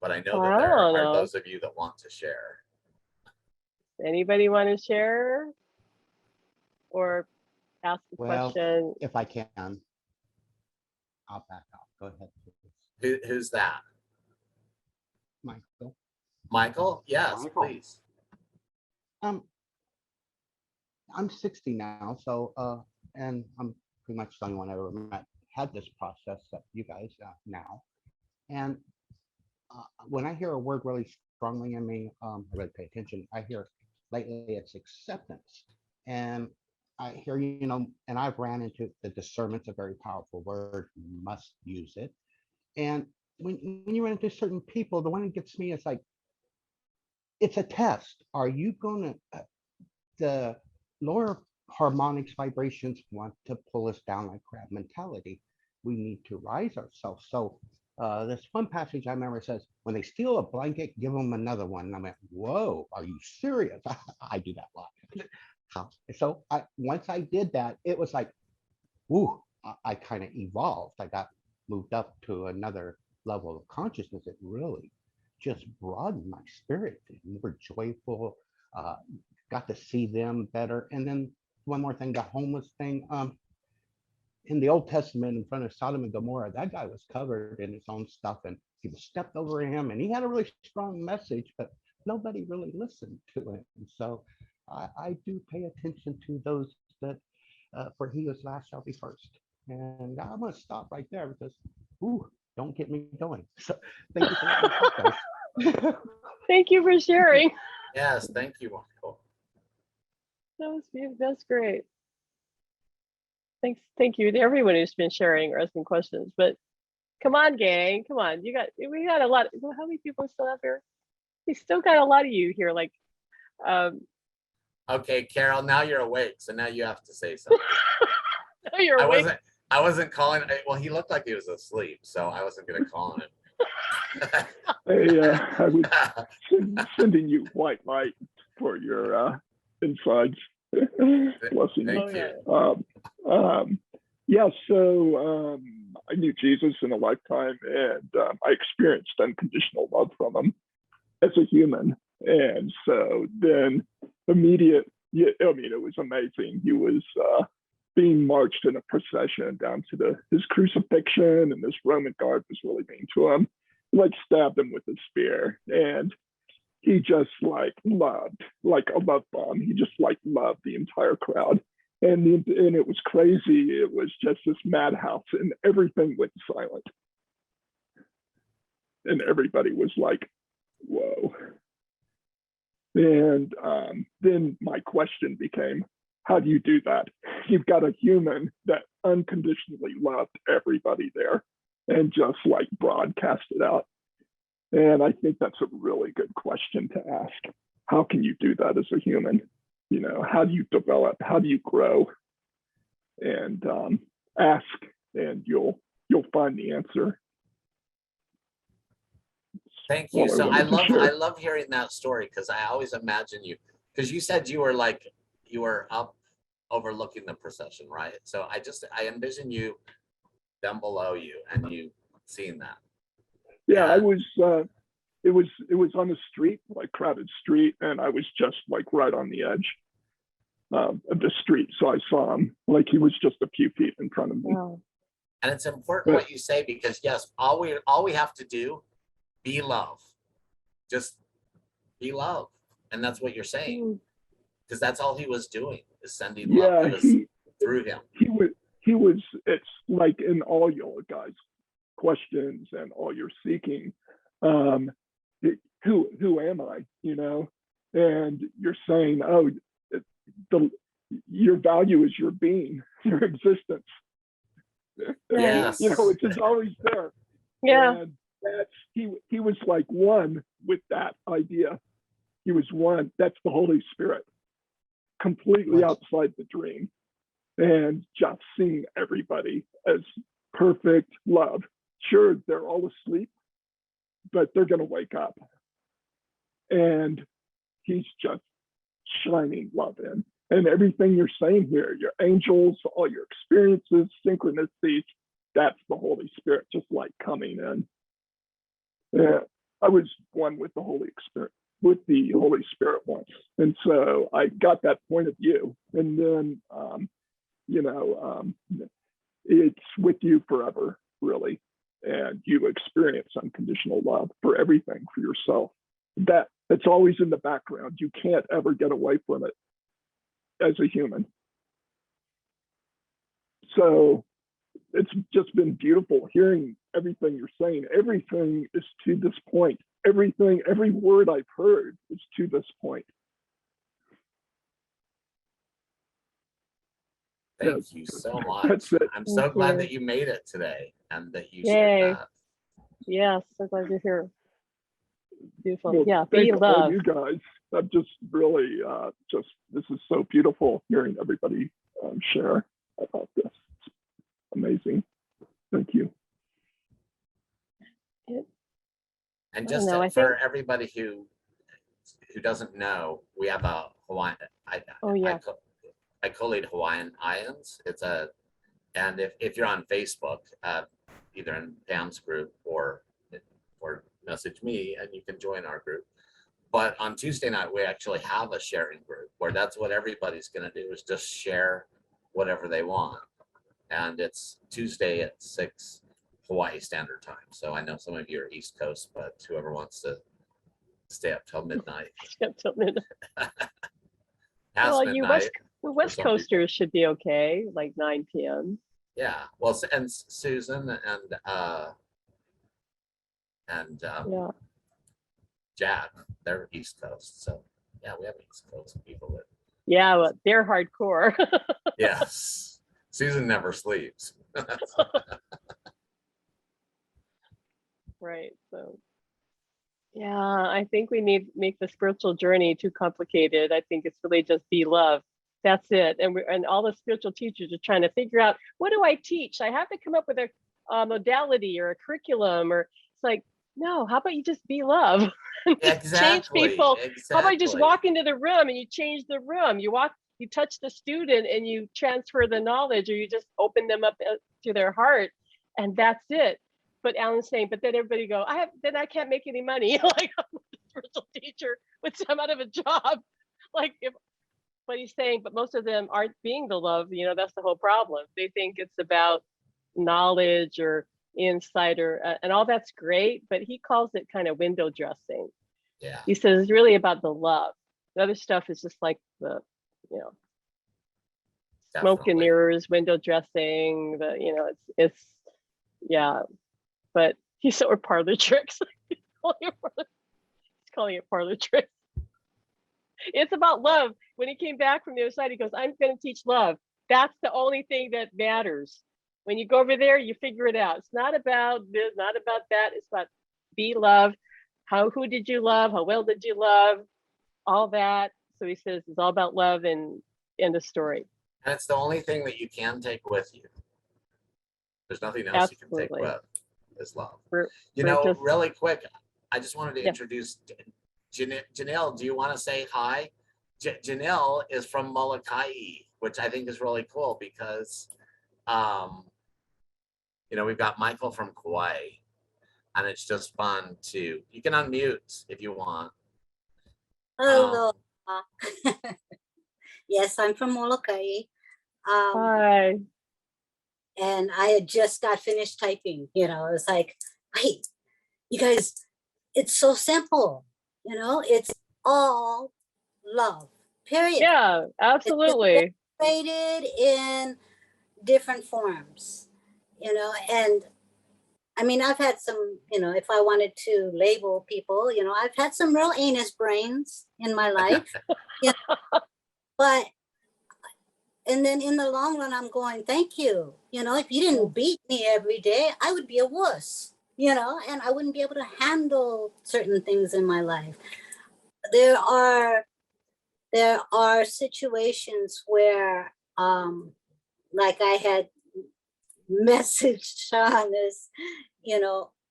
But I know that there are those of you that want to share. Anybody want to share or ask a question? If I can, I'll back off. Go ahead. Who's that? Michael. Michael? Yes, Michael. Please. I'm 60 now, so and I'm pretty much the only one I ever met had this process that you guys now. And when I hear a word really strongly in me, I really pay attention. I hear lately it's acceptance, and I hear and I've ran into the discernment's a very powerful word. You must use it. And when you run into certain people, the one that gets me is like, it's a test. Are you going to, the lower harmonics vibrations want to pull us down like crab mentality. We need to rise ourselves. So this one passage I remember says, when they steal a blanket, give them another one. And I went, whoa, are you serious? I do that a lot. So once I did that, it was like, ooh, I kind of evolved. I got moved up to another level of consciousness. It really just broadened my spirit, more joyful, got to see them better. And then one more thing, the homeless thing. In the Old Testament, in front of Sodom and Gomorrah, that guy was covered in his own stuff and people stepped over him and he had a really strong message, but nobody really listened to him. And so I do pay attention to those that for he was last shall be first. And I'm going to stop right there because, ooh, don't get me going. So thank you for letting me talk, guys. Thank you for sharing. Yes, thank you, Michael. That was beautiful. That's great. Thank you to everyone who's been sharing or asking questions. But come on, gang, come on. We got a lot. How many people still out there? We still got a lot of you here. Like, Okay, Carol, now you're awake, so now you have to say something. oh, you're awake. I wasn't calling. Well, he looked like he was asleep, so I wasn't going to call him. I was sending you white light for your insides. Blessing Thank you. you. Yeah, so I knew Jesus in a lifetime, and I experienced unconditional love from him as a human. And so then I mean, it was amazing. He was being marched in a procession down to his crucifixion, and this Roman guard was really mean to him, like stabbed him with a spear. And he just loved, like a love bomb. He just loved the entire crowd. And it was crazy. It was just this madhouse, and everything went silent. And everybody was like, whoa. And then my question became, how do you do that? You've got a human that unconditionally loved everybody there and just broadcast it out. And I think that's a really good question to ask. How can you do that as a human? How do you develop? How do you grow? And ask, and you'll find the answer. Thank you. So I love hearing that story, because I always imagine you, because you said you were up overlooking the procession, right? So I envision you down below you and you seeing that. Yeah, I was. It was on the street, crowded street, and I was just right on the edge of the street. So I saw him, he was just a few feet in front of me. Wow. And it's important what you say, because yes, all we have to do, be love. Just be love, and that's what you're saying, because that's all he was doing, is sending love. Through him. He was. It's like in all your guys' questions and all your seeking. Who am I? And you're saying, oh, your value is your being, your existence. Yes. Which is always there. Yeah. And he was one with that idea. He was one. That's the Holy Spirit, completely outside the dream, and just seeing everybody as perfect love. Sure, they're all asleep, but they're going to wake up. And he's just shining love in. And everything you're saying here, your angels, all your experiences, synchronicities, that's the Holy Spirit just coming in. Yeah, I was one with the Holy Spirit once. And so I got that point of view. And then, it's with you forever, really. And you experience unconditional love for everything, for yourself. It's always in the background. You can't ever get away from it as a human. So it's just been beautiful hearing everything you're saying. Everything is to this point. Every word I've heard is to this point. Thank you so much. That's it. I'm so glad that you made it today, and that you shared Yay. that. Yes, so glad you're here. Beautiful. Well, Yeah, be thank all love. you guys. I'm just really this is so beautiful hearing everybody share about this. It's amazing. Thank you. And just for everybody who doesn't know, we have a Hawaiian. I co-lead Hawaiian Islands. And if you're on Facebook, either in Pam's group or message me, and you can join our group. But on Tuesday night, we actually have a sharing group where that's what everybody's going to do, is just share whatever they want. And it's Tuesday at 6 Hawaii Standard Time. So I know some of you are East Coast, but whoever wants to stay up till midnight. Stay up till midnight. Well, you West Coasters should be okay, 9 p.m. Yeah. Well, and Susan and Jack, they're East Coast. So yeah, we have East Coast people that. Yeah, well, they're hardcore. Yes. Susan never sleeps. Right. So yeah, I think we need make the spiritual journey too complicated. I think it's really just be love. That's it. And all the spiritual teachers are trying to figure out, what do I teach? I have to come up with a modality or a curriculum, or it's like, no, how about you just be love? Change people. How about you just walk into the room and you change the room? You touch the student and you transfer the knowledge, or you just open them up to their heart, and that's it. But Alan's saying, but then everybody go, I can't make any money. Like, I'm a spiritual teacher, which I'm out of a job. Like, but he's saying, but most of them aren't being the love. That's the whole problem. They think it's about knowledge or insight, and all that's great, but he calls it kind of window dressing. Yeah. He says it's really about the love. The other stuff is just like the, smoke and mirrors, window dressing. It's yeah. But he said we're parlor tricks. He's calling it parlor tricks. It's about love. When he came back from the other side, he goes, I'm going to teach love. That's the only thing that matters. When you go over there, you figure it out. It's not about this, not about that. It's about be love. Who did you love? How well did you love? All that. So he says it's all about love, and end of story. And it's the only thing that you can take with you. There's nothing else you can take with. Is love. Really quick, I just wanted to introduce Janelle. Do you want to say hi? Janelle is from Molokai, which I think is really cool because, we've got Michael from Kauai, and it's just fun to. You can unmute if you want. Hello. Yes, I'm from Molokai. Hi. And I had just got finished typing, it was like, wait, you guys, it's so simple, it's all love, period. Yeah, absolutely. It's created in different forms, and I mean, I've had some, if I wanted to label people, I've had some real anus brains in my life, but and then in the long run, I'm going, thank you. If you didn't beat me every day, I would be a wuss, and I wouldn't be able to handle certain things in my life. There are situations where, like I had messaged Shaun, is,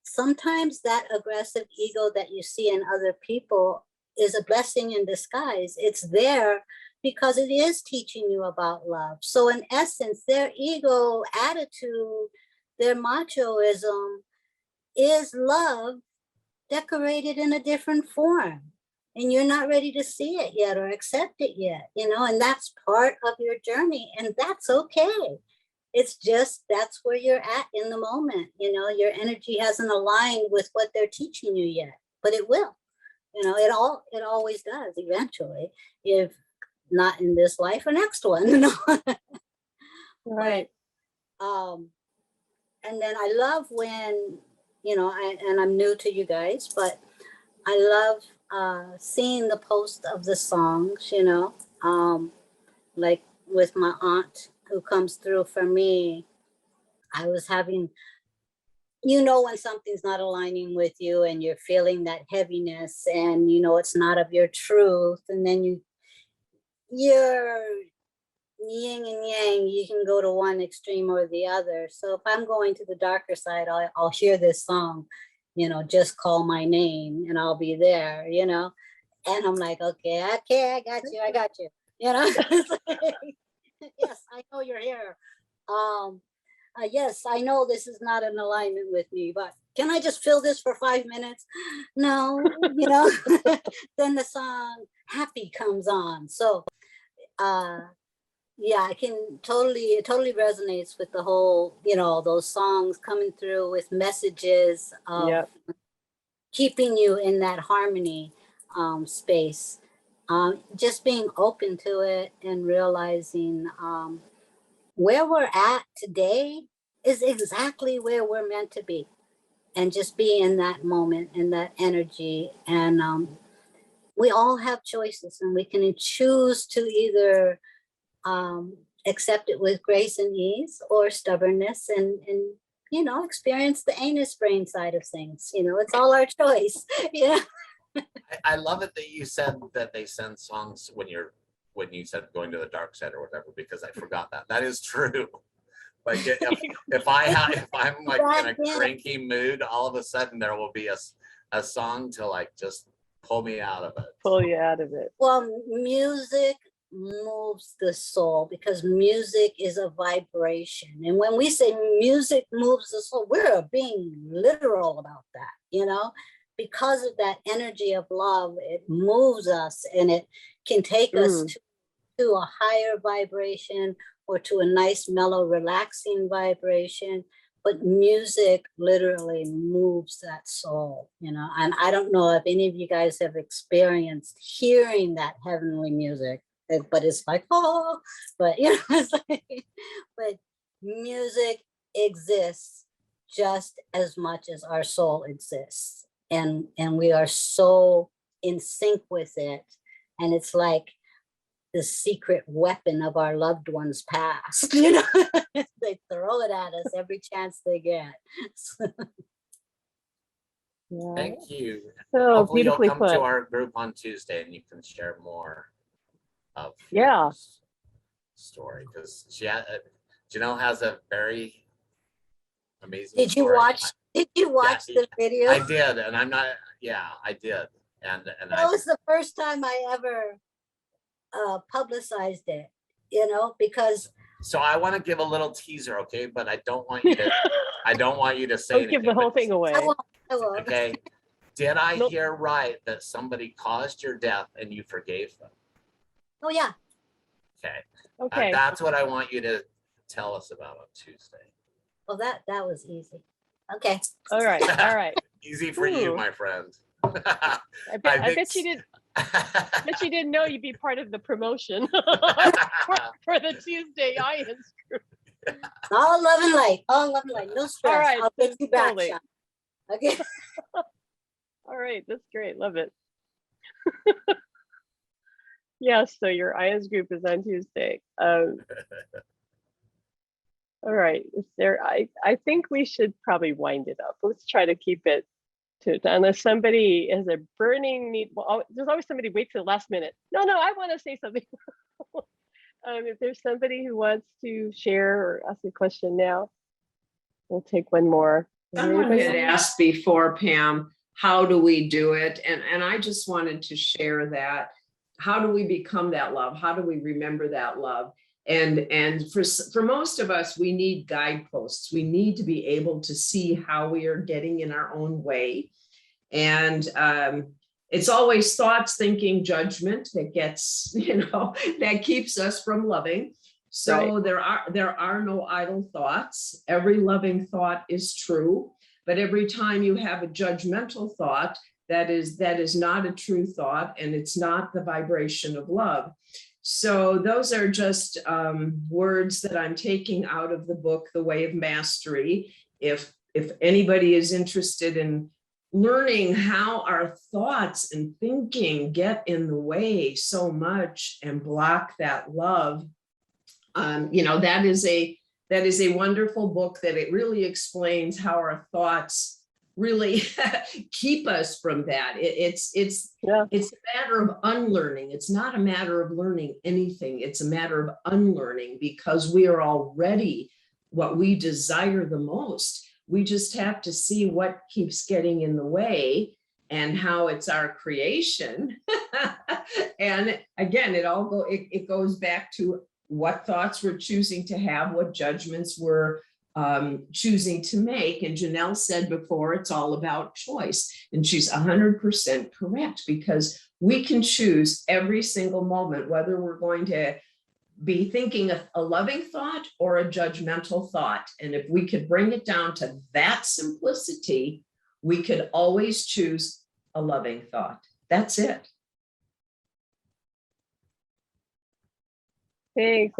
sometimes that aggressive ego that you see in other people is a blessing in disguise. It's there because it is teaching you about love. So in essence, their ego attitude, their machoism is love decorated in a different form. And you're not ready to see it yet or accept it yet, and that's part of your journey, and that's okay. It's just, that's where you're at in the moment. Your energy hasn't aligned with what they're teaching you yet, but it will. It always does eventually, if not in this life or next one. Right. And then I love when, and I'm new to you guys, but I love seeing the post of the songs, like with my aunt who comes through for me. I was having, when something's not aligning with you and you're feeling that heaviness and it's not of your truth, and then you're yin and yang, you can go to one extreme or the other. So if I'm going to the darker side, I'll hear this song, just call my name, and I'll be there, and I'm like, okay, I got you, yes, I know you're here. Yes, I know this is not in alignment with me, but can I just feel this for 5 minutes? No, then the song Happy comes on. So yeah, it totally resonates with the whole, those songs coming through with messages of keeping you in that harmony space. Just being open to it and realizing where we're at today is exactly where we're meant to be, and just be in that moment and that energy. And we all have choices, and we can choose to either accept it with grace and ease, or stubbornness and you know, experience the anus brain side of things. You know, it's all our choice. Yeah. I love it that you said that they send songs when you said going to the dark side or whatever, because I forgot that. That is true. Like if I'm like in a cranky mood, all of a sudden there will be a song to like just pull me out of it. Pull you out of it. Well, music moves the soul because music is a vibration. And when we say music moves the soul, we're being literal about that, you know, because of that energy of love, it moves us and it can take us to a higher vibration or to a nice, mellow, relaxing vibration. But music literally moves that soul, you know, and I don't know if any of you guys have experienced hearing that heavenly music, but it's like, oh, but you know, it's like, but music exists just as much as our soul exists. And we are so in sync with it. And it's like the secret weapon of our loved ones past, you know, they throw it at us every chance they get. Yeah. Thank you. So Hopefully you'll beautifully come put. to our group on Tuesday and you can share more of Yeah. story, because Janelle has a very amazing Did you story. watch the video? I did, and I'm not. Yeah, I did, and that was the first time I ever publicized it, you know, because. So I want to give a little teaser, okay? But I don't want you to. I don't want you to say. Don't give the whole thing away. I won't. Okay. Did I hear right that somebody caused your death and you forgave them? Oh yeah. Okay. Okay. That's what I want you to tell us about on Tuesday. Well, that was easy. Okay. All right. All right. Easy for you, my friend. I bet you didn't. Bet you didn't know you'd be part of the promotion for the Tuesday Ions group. All love and light. All love and light. No stress. All right. I'll get you back. Totally. Shaun. Okay. All right. That's great. Love it. Yes. So your Ions group is on Tuesday. All right. Is there? I think we should probably wind it up. Let's try to keep it to, unless somebody has a burning need. Well, there's always somebody wait till the last minute. No, I want to say something. If there's somebody who wants to share or ask a question now, we'll take one more. Someone had asked before, Pam, how do we do it? And I just wanted to share that. How do we become that love? How do we remember that love? And for most of us, we need guideposts. We need to be able to see how we are getting in our own way. And it's always thoughts, thinking, judgment that gets, that keeps us from loving. So right. there are no idle thoughts. Every loving thought is true, but every time you have a judgmental thought, that is not a true thought, and it's not the vibration of love. So those are just words that I'm taking out of the book, The Way of Mastery. If anybody is interested in learning how our thoughts and thinking get in the way so much and block that love, that is a wonderful book that it really explains how our thoughts really keep us from that. It's a matter of unlearning. It's not a matter of learning anything. It's a matter of unlearning, because we are already what we desire the most. We just have to see what keeps getting in the way and how it's our creation. And again, it goes back to what thoughts we're choosing to have, what judgments we're choosing to make. And Janelle said before, it's all about choice. And she's 100% correct, because we can choose every single moment whether we're going to be thinking a loving thought or a judgmental thought. And if we could bring it down to that simplicity, we could always choose a loving thought. That's it. Thanks.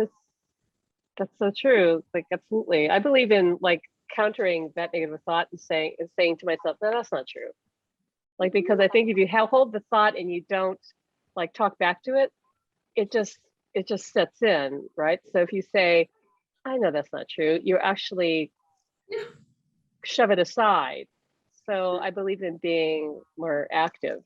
That's so true. Like, absolutely. I believe in like countering that negative thought and saying to myself, no, that's not true. Like, because I think if you hold the thought and you don't like talk back to it, it just sets in, right? So if you say, I know that's not true, you actually shove it aside. So I believe in being more active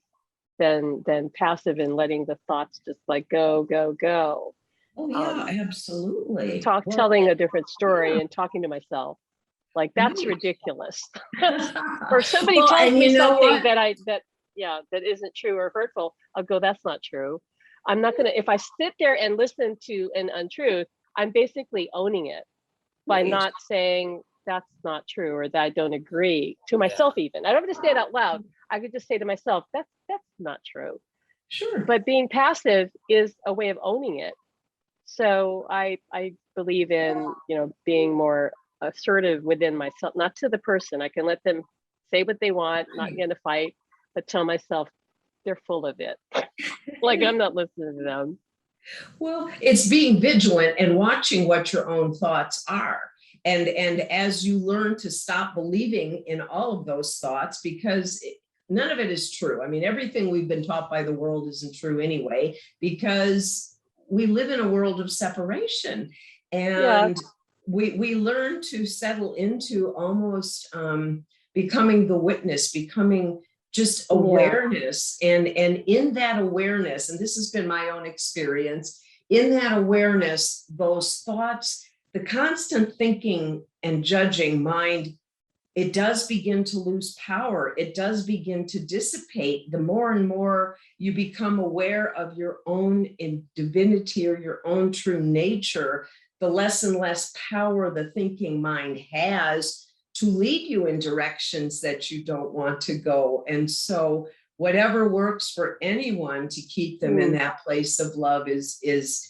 than passive and letting the thoughts just like go, go, go. Oh, yeah, absolutely. Telling a different story and talking to myself. Like, that's ridiculous. Or somebody tells me something that isn't true or hurtful, I'll go, that's not true. I'm not gonna, if I sit there and listen to an untruth, I'm basically owning it by not saying that's not true or that I don't agree to myself. Even I don't have to say it out loud. I could just say to myself, that's not true. Sure. But being passive is a way of owning it. So I believe in, being more assertive within myself, not to the person. I can let them say what they want, not get in a fight, but tell myself they're full of it. Like, I'm not listening to them. Well, it's being vigilant and watching what your own thoughts are. And as you learn to stop believing in all of those thoughts, because none of it is true. I mean, everything we've been taught by the world isn't true anyway, because we live in a world of separation. And we learn to settle into almost becoming the witness, becoming just awareness. And in that awareness, and this has been my own experience, in that awareness, those thoughts, the constant thinking and judging mind, it does begin to lose power. It does begin to dissipate. The more and more you become aware of your own divinity or your own true nature, the less and less power the thinking mind has to lead you in directions that you don't want to go. And so whatever works for anyone to keep them in that place of love is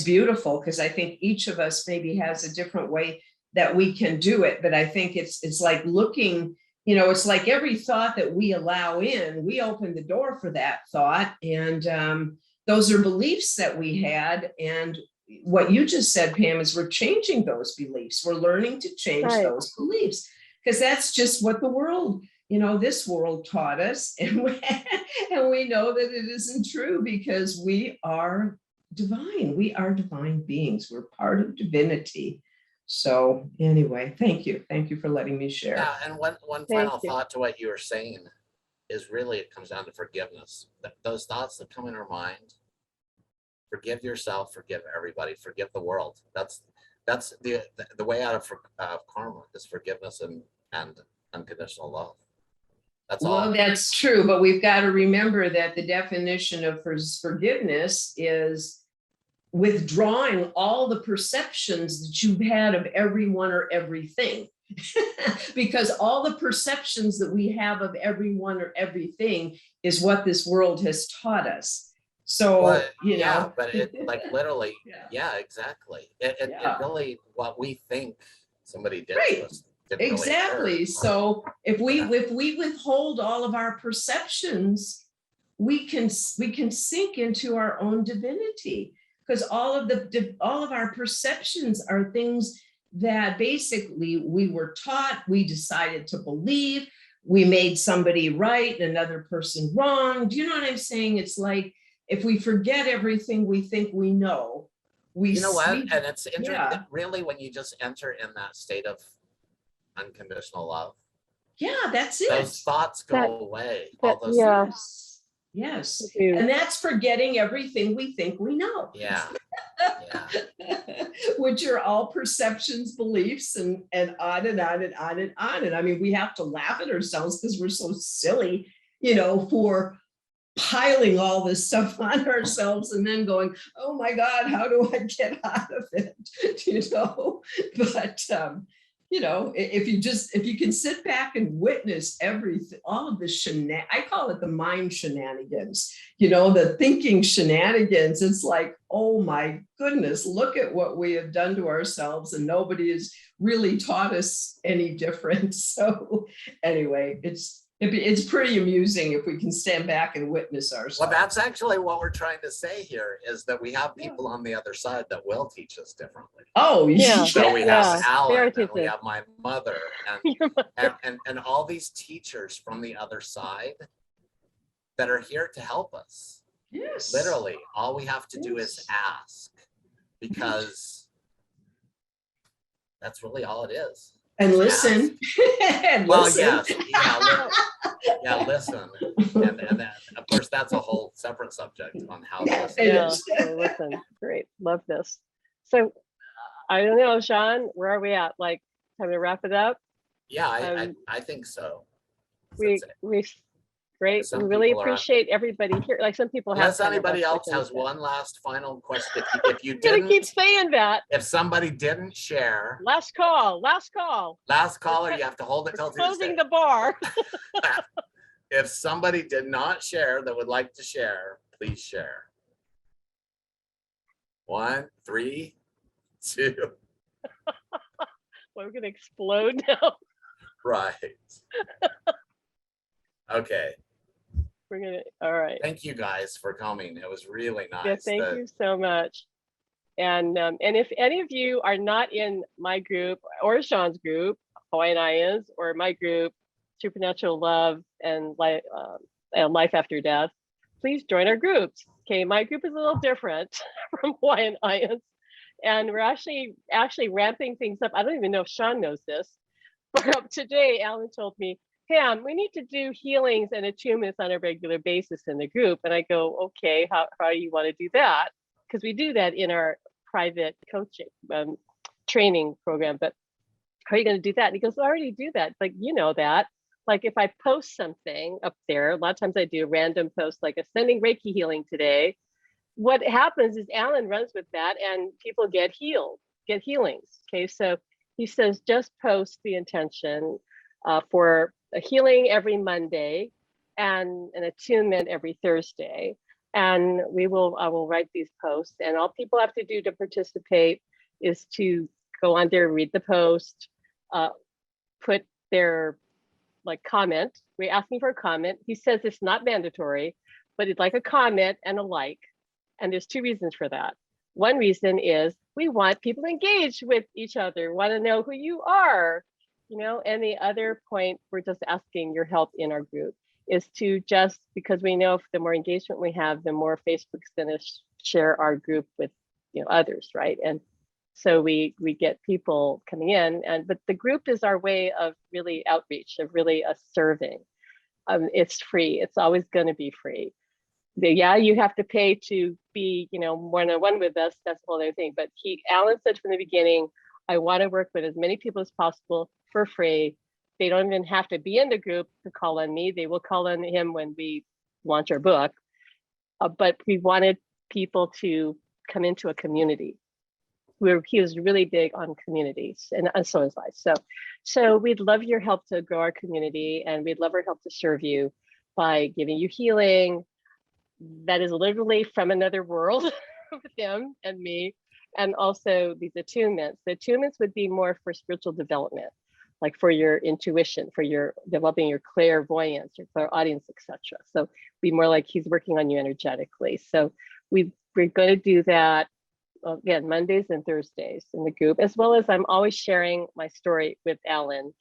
beautiful, because I think each of us maybe has a different way that we can do it. But I think it's like looking, it's like every thought that we allow in, we open the door for that thought. And those are beliefs that we had. And what you just said, Pam, is we're changing those beliefs. We're learning to change those beliefs, because that's just what the world, this world taught us. And we know that it isn't true, because we are divine. We are divine beings. We're part of divinity. So anyway, thank you. Thank you for letting me share. Yeah, and one final thought to what you were saying is really, it comes down to forgiveness. Those thoughts that come in our mind, forgive yourself, forgive everybody, forgive the world. That's the way out of karma, is forgiveness and unconditional love. That's all. Well, that's true, but we've got to remember that the definition of forgiveness is withdrawing all the perceptions that you've had of everyone or everything. Because all the perceptions that we have of everyone or everything is what this world has taught us. So, but it, like, literally, exactly. It really, what we think somebody did to us. Exactly. Really, so if we withhold all of our perceptions, we can sink into our own divinity, because all of our perceptions are things that basically we were taught, we decided to believe, we made somebody right, another person wrong. Do you know what I'm saying? It's like, if we forget everything we think we know, and it's interesting, really, when you just enter in that state of unconditional love. Yeah, that's it. Those thoughts go away. All those things. Yes. And that's forgetting everything we think we know. Yeah. Which are all perceptions, beliefs, and on and on and on and on. And I mean, we have to laugh at ourselves because we're so silly, for piling all this stuff on ourselves and then going, oh my God, how do I get out of it? But if you can sit back and witness everything, all of the I call it the mind shenanigans, the thinking shenanigans. It's like, oh my goodness, look at what we have done to ourselves, and nobody has really taught us any different. So anyway, it's pretty amusing if we can stand back and witness ourselves. Well, that's actually what we're trying to say here, is that we have people on the other side that will teach us differently. Oh, yeah. So we have Alan, and we have my mother, and all these teachers from the other side that are here to help us. Yes. Literally, all we have to do is ask. because that's really all it is. And Just listen. And well, listen. yes, yeah, listen, and that, of course, that's a whole separate subject on how to listen. It Yeah, is. so listen, great, love this. So I don't know, Shaun, where are we at? Like, time to wrap it up? Yeah, I think so. We great. Some We really people are- appreciate everybody here. Like some people have. Unless kind of anybody else questions, has but one last final question, if you I'm gonna keep didn't, saying that. if somebody didn't share, Last call. Last call. last caller, you have to hold it We're till closing Tuesday. the bar. If somebody did not share that would like to share, please share. 1, 3, 2. We're gonna explode now. Right. Okay. We're gonna. All right. Thank you guys for coming. It was really nice. Yeah. Thank you so much. And if any of you are not in my group or Shaun's group, Hawaiian Islands, or my group, Supernatural Love and Life After Death, please join our groups. Okay, my group is a little different from Hawaiian Islands, and we're actually ramping things up. I don't even know if Shaun knows this, but today Alan told me, Pam, we need to do healings and attunements on a regular basis in the group. And I go, okay, how do you want to do that? Because we do that in our private coaching training program, but how are you going to do that? And he goes, I already do that. Like, you know that. Like if I post something up there, a lot of times I do a random post, like a sending Reiki healing today. What happens is Alan runs with that and people get healings. Okay, so he says, just post the intention for a healing every Monday and an attunement every Thursday. And I will write these posts, and all people have to do to participate is to go on there, read the post, put their comment. We're asking for a comment. He says it's not mandatory, but it's like a comment and a like. And there's 2 reasons for that. One reason is we want people engaged with each other, want to know who you are, and the other point, we're just asking your help in our group is to just, because we know if the more engagement we have, the more Facebook's going to share our group with others, right? And so we get people coming in, but the group is our way of really outreach, of really serving. It's free. It's always going to be free. Yeah, you have to pay to be, one-on-one with us. That's the whole other thing. But Alan said from the beginning, I want to work with as many people as possible for free. They don't even have to be in the group to call on me. They will call on him when we launch our book. But we wanted people to come into a community. He was really big on communities, and so is I. So we'd love your help to grow our community, and we'd love our help to serve you by giving you healing that is literally from another world with him and me, and also these attunements. The attunements would be more for spiritual development, like for your intuition, for your developing your clairvoyance, your clairaudience, etc. So be more like he's working on you energetically. So we're going to do that again, Mondays and Thursdays in the group, as well as I'm always sharing my story with Alan.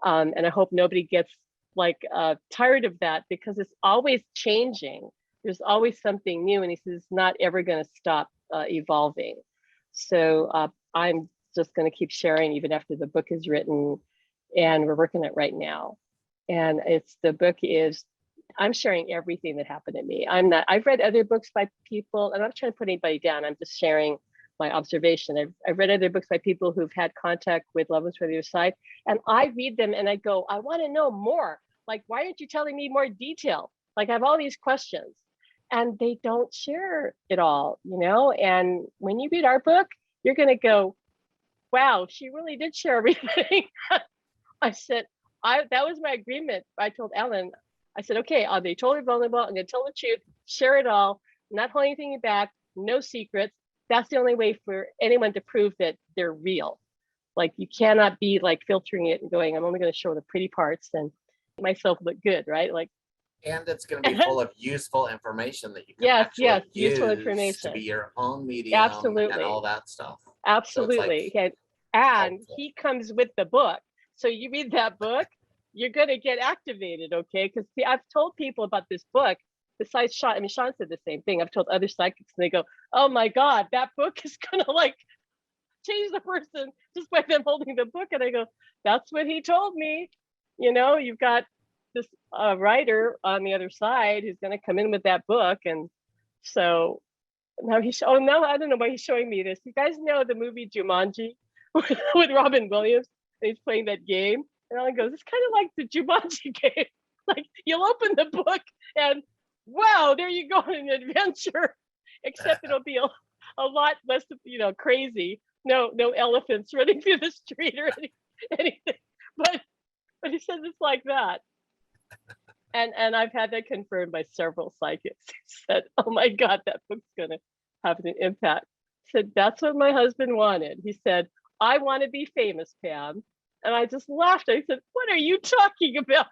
And I hope nobody gets tired of that, because it's always changing. There's always something new, and he says it's not ever going to stop evolving. So I'm just going to keep sharing even after the book is written, and we're working it right now. And the book is, I'm sharing everything that happened to me. I've read other books by people, and I'm not trying to put anybody down. I'm just sharing my observation. I've read other books by people who've had contact with loved ones from the other side, and I read them and I go, I want to know more. Like, why aren't you telling me more detail? Like, I have all these questions, and they don't share it all, And when you read our book, you're going to go, wow, she really did share everything. I said, that was my agreement. I told Ellen, I said, okay, I'll be totally vulnerable. I'm going to tell the truth, share it all, not hold anything back, no secrets. That's the only way for anyone to prove that they're real. Like, you cannot be filtering it and going, I'm only going to show the pretty parts and make myself look good, right? And it's going to be full of useful information that you can actually use useful information to be your own medium. Absolutely. And all that stuff. Absolutely. So and he comes with the book. So you read that book, you're going to get activated, okay? Because I've told people about this book besides Shaun, I mean, Shaun said the same thing. I've told other psychics and they go, oh my God, that book is gonna like change the person just by them holding the book. And I go, that's what he told me. You know, you've got this writer on the other side who's gonna come in with that book. And so now oh no, I don't know why he's showing me this. You guys know the movie Jumanji with Robin Williams, and he's playing that game. And Alan goes, it's kind of like the Jumanji game. Like you'll open the book and wow, there you go on an adventure, except it'll be a lot less, you know, crazy. No elephants running through the street or anything. But he says it's like that. And I've had that confirmed by several psychics who said, oh my God, that book's gonna have an impact. I said, that's what my husband wanted. He said, I want to be famous, Pam. And I just laughed. I said, what are you talking about?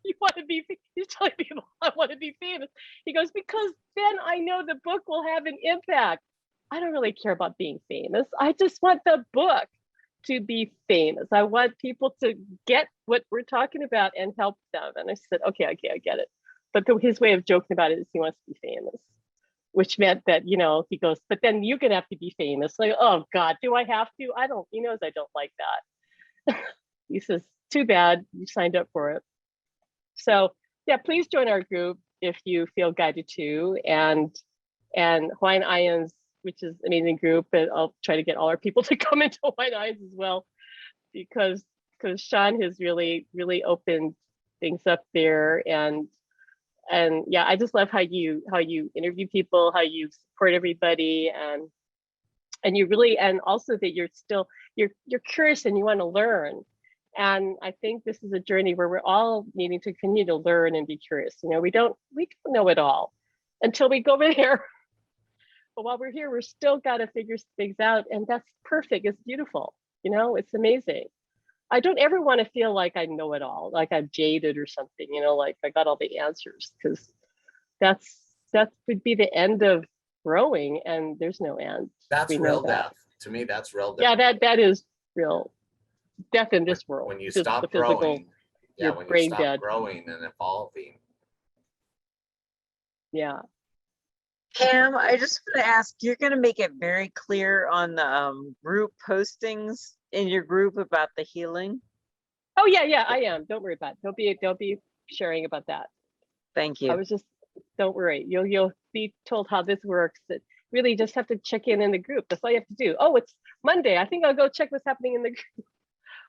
You want to be, he's telling people I want to be famous. He goes, because then I know the book will have an impact. I don't really care about being famous. I just want the book to be famous. I want people to get what we're talking about and help them. And I said, okay, I get it. But his way of joking about it is he wants to be famous, which meant that, you know, he goes, but then you're going to have to be famous. Like, oh God, do I have to? I don't, he knows I don't like that. He says, too bad, you signed up for it. So yeah, please join our group if you feel guided to, and Hawaiian Islands, which is an amazing group, and I'll try to get all our people to come into Hawaiian Islands as well, because Shaun has really opened things up there, and yeah, I just love how you interview people, how you support everybody, and you really, and also that you're curious and you want to learn. And I think this is a journey where we're all needing to continue to learn and be curious. You know, we don't know it all until we go over there. But while we're here, we're still got to figure things out. And that's perfect. It's beautiful. You know, it's amazing. I don't ever want to feel like I know it all, like I'm jaded or something, you know, like I got all the answers, because that would be the end of growing, and there's no end. That's real death. To me, that's real death. Yeah, that is real death in this world. When you stop growing, yeah, when you stop dead. Growing and evolving. Yeah. Pam, I just want to ask, you're going to make it very clear on the group postings in your group about the healing? Oh yeah, I am. Don't worry about it. Don't be sharing about that. Thank you. I was just, don't worry. You'll be told how this works. That really just have to check in the group. That's all you have to do. Oh, it's Monday. I think I'll go check what's happening in the group.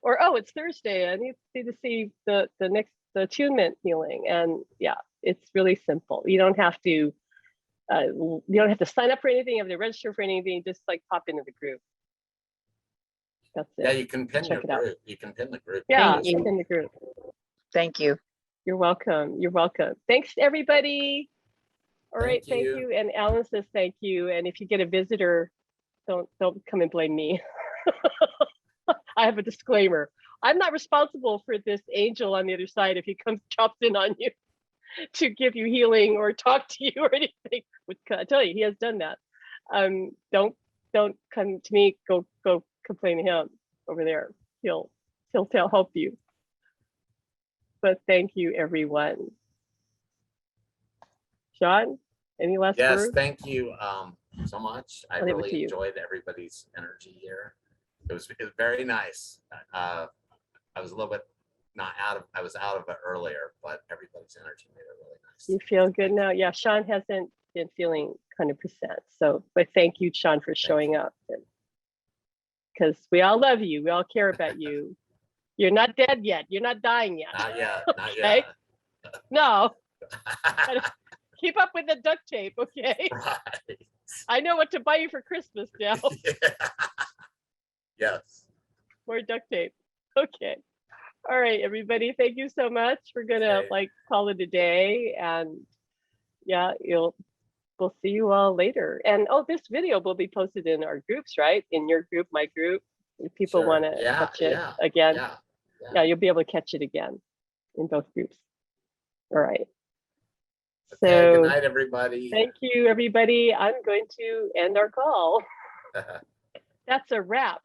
Or, oh, it's Thursday. I need to see the next attunement healing. And yeah, it's really simple. You don't have to sign up for anything. You have to register for anything. Just like pop into the group. That's it. Yeah, you can pin your group. You can pin the group. Yeah, you can pin the group. Thank you. You're welcome. You're welcome. Thanks, everybody. All right, thank you. And Alan says thank you. And if you get a visitor, don't come and blame me. I have a disclaimer. I'm not responsible for this angel on the other side if he comes chops in on you to give you healing or talk to you or anything. I tell you, he has done that. Don't come to me. Go complain to him over there. He'll help you. But thank you, everyone. Shaun, any last words? Yes, thank you so much. I really enjoyed everybody's energy here. It was very nice. I was a little bit I was out of it earlier, but everybody's energy made it really nice. You feel good now? Yeah, Shaun hasn't been feeling 100%. So, but thank you, Shaun, for showing up. Because we all love you. We all care about you. You're not dead yet. You're not dying yet. Not yet. Not yet. No. Keep up with the duct tape, okay? Right. I know what to buy you for Christmas now. Yeah. Yes. More duct tape. Okay. All right, everybody. Thank you so much. We're gonna call it a day, and yeah, we'll see you all later. And this video will be posted in our groups, right? In your group, my group. If people want to catch it again, yeah, you'll be able to catch it again in both groups. All right. Okay, So good night, everybody. Thank you, everybody. I'm going to end our call. That's a wrap.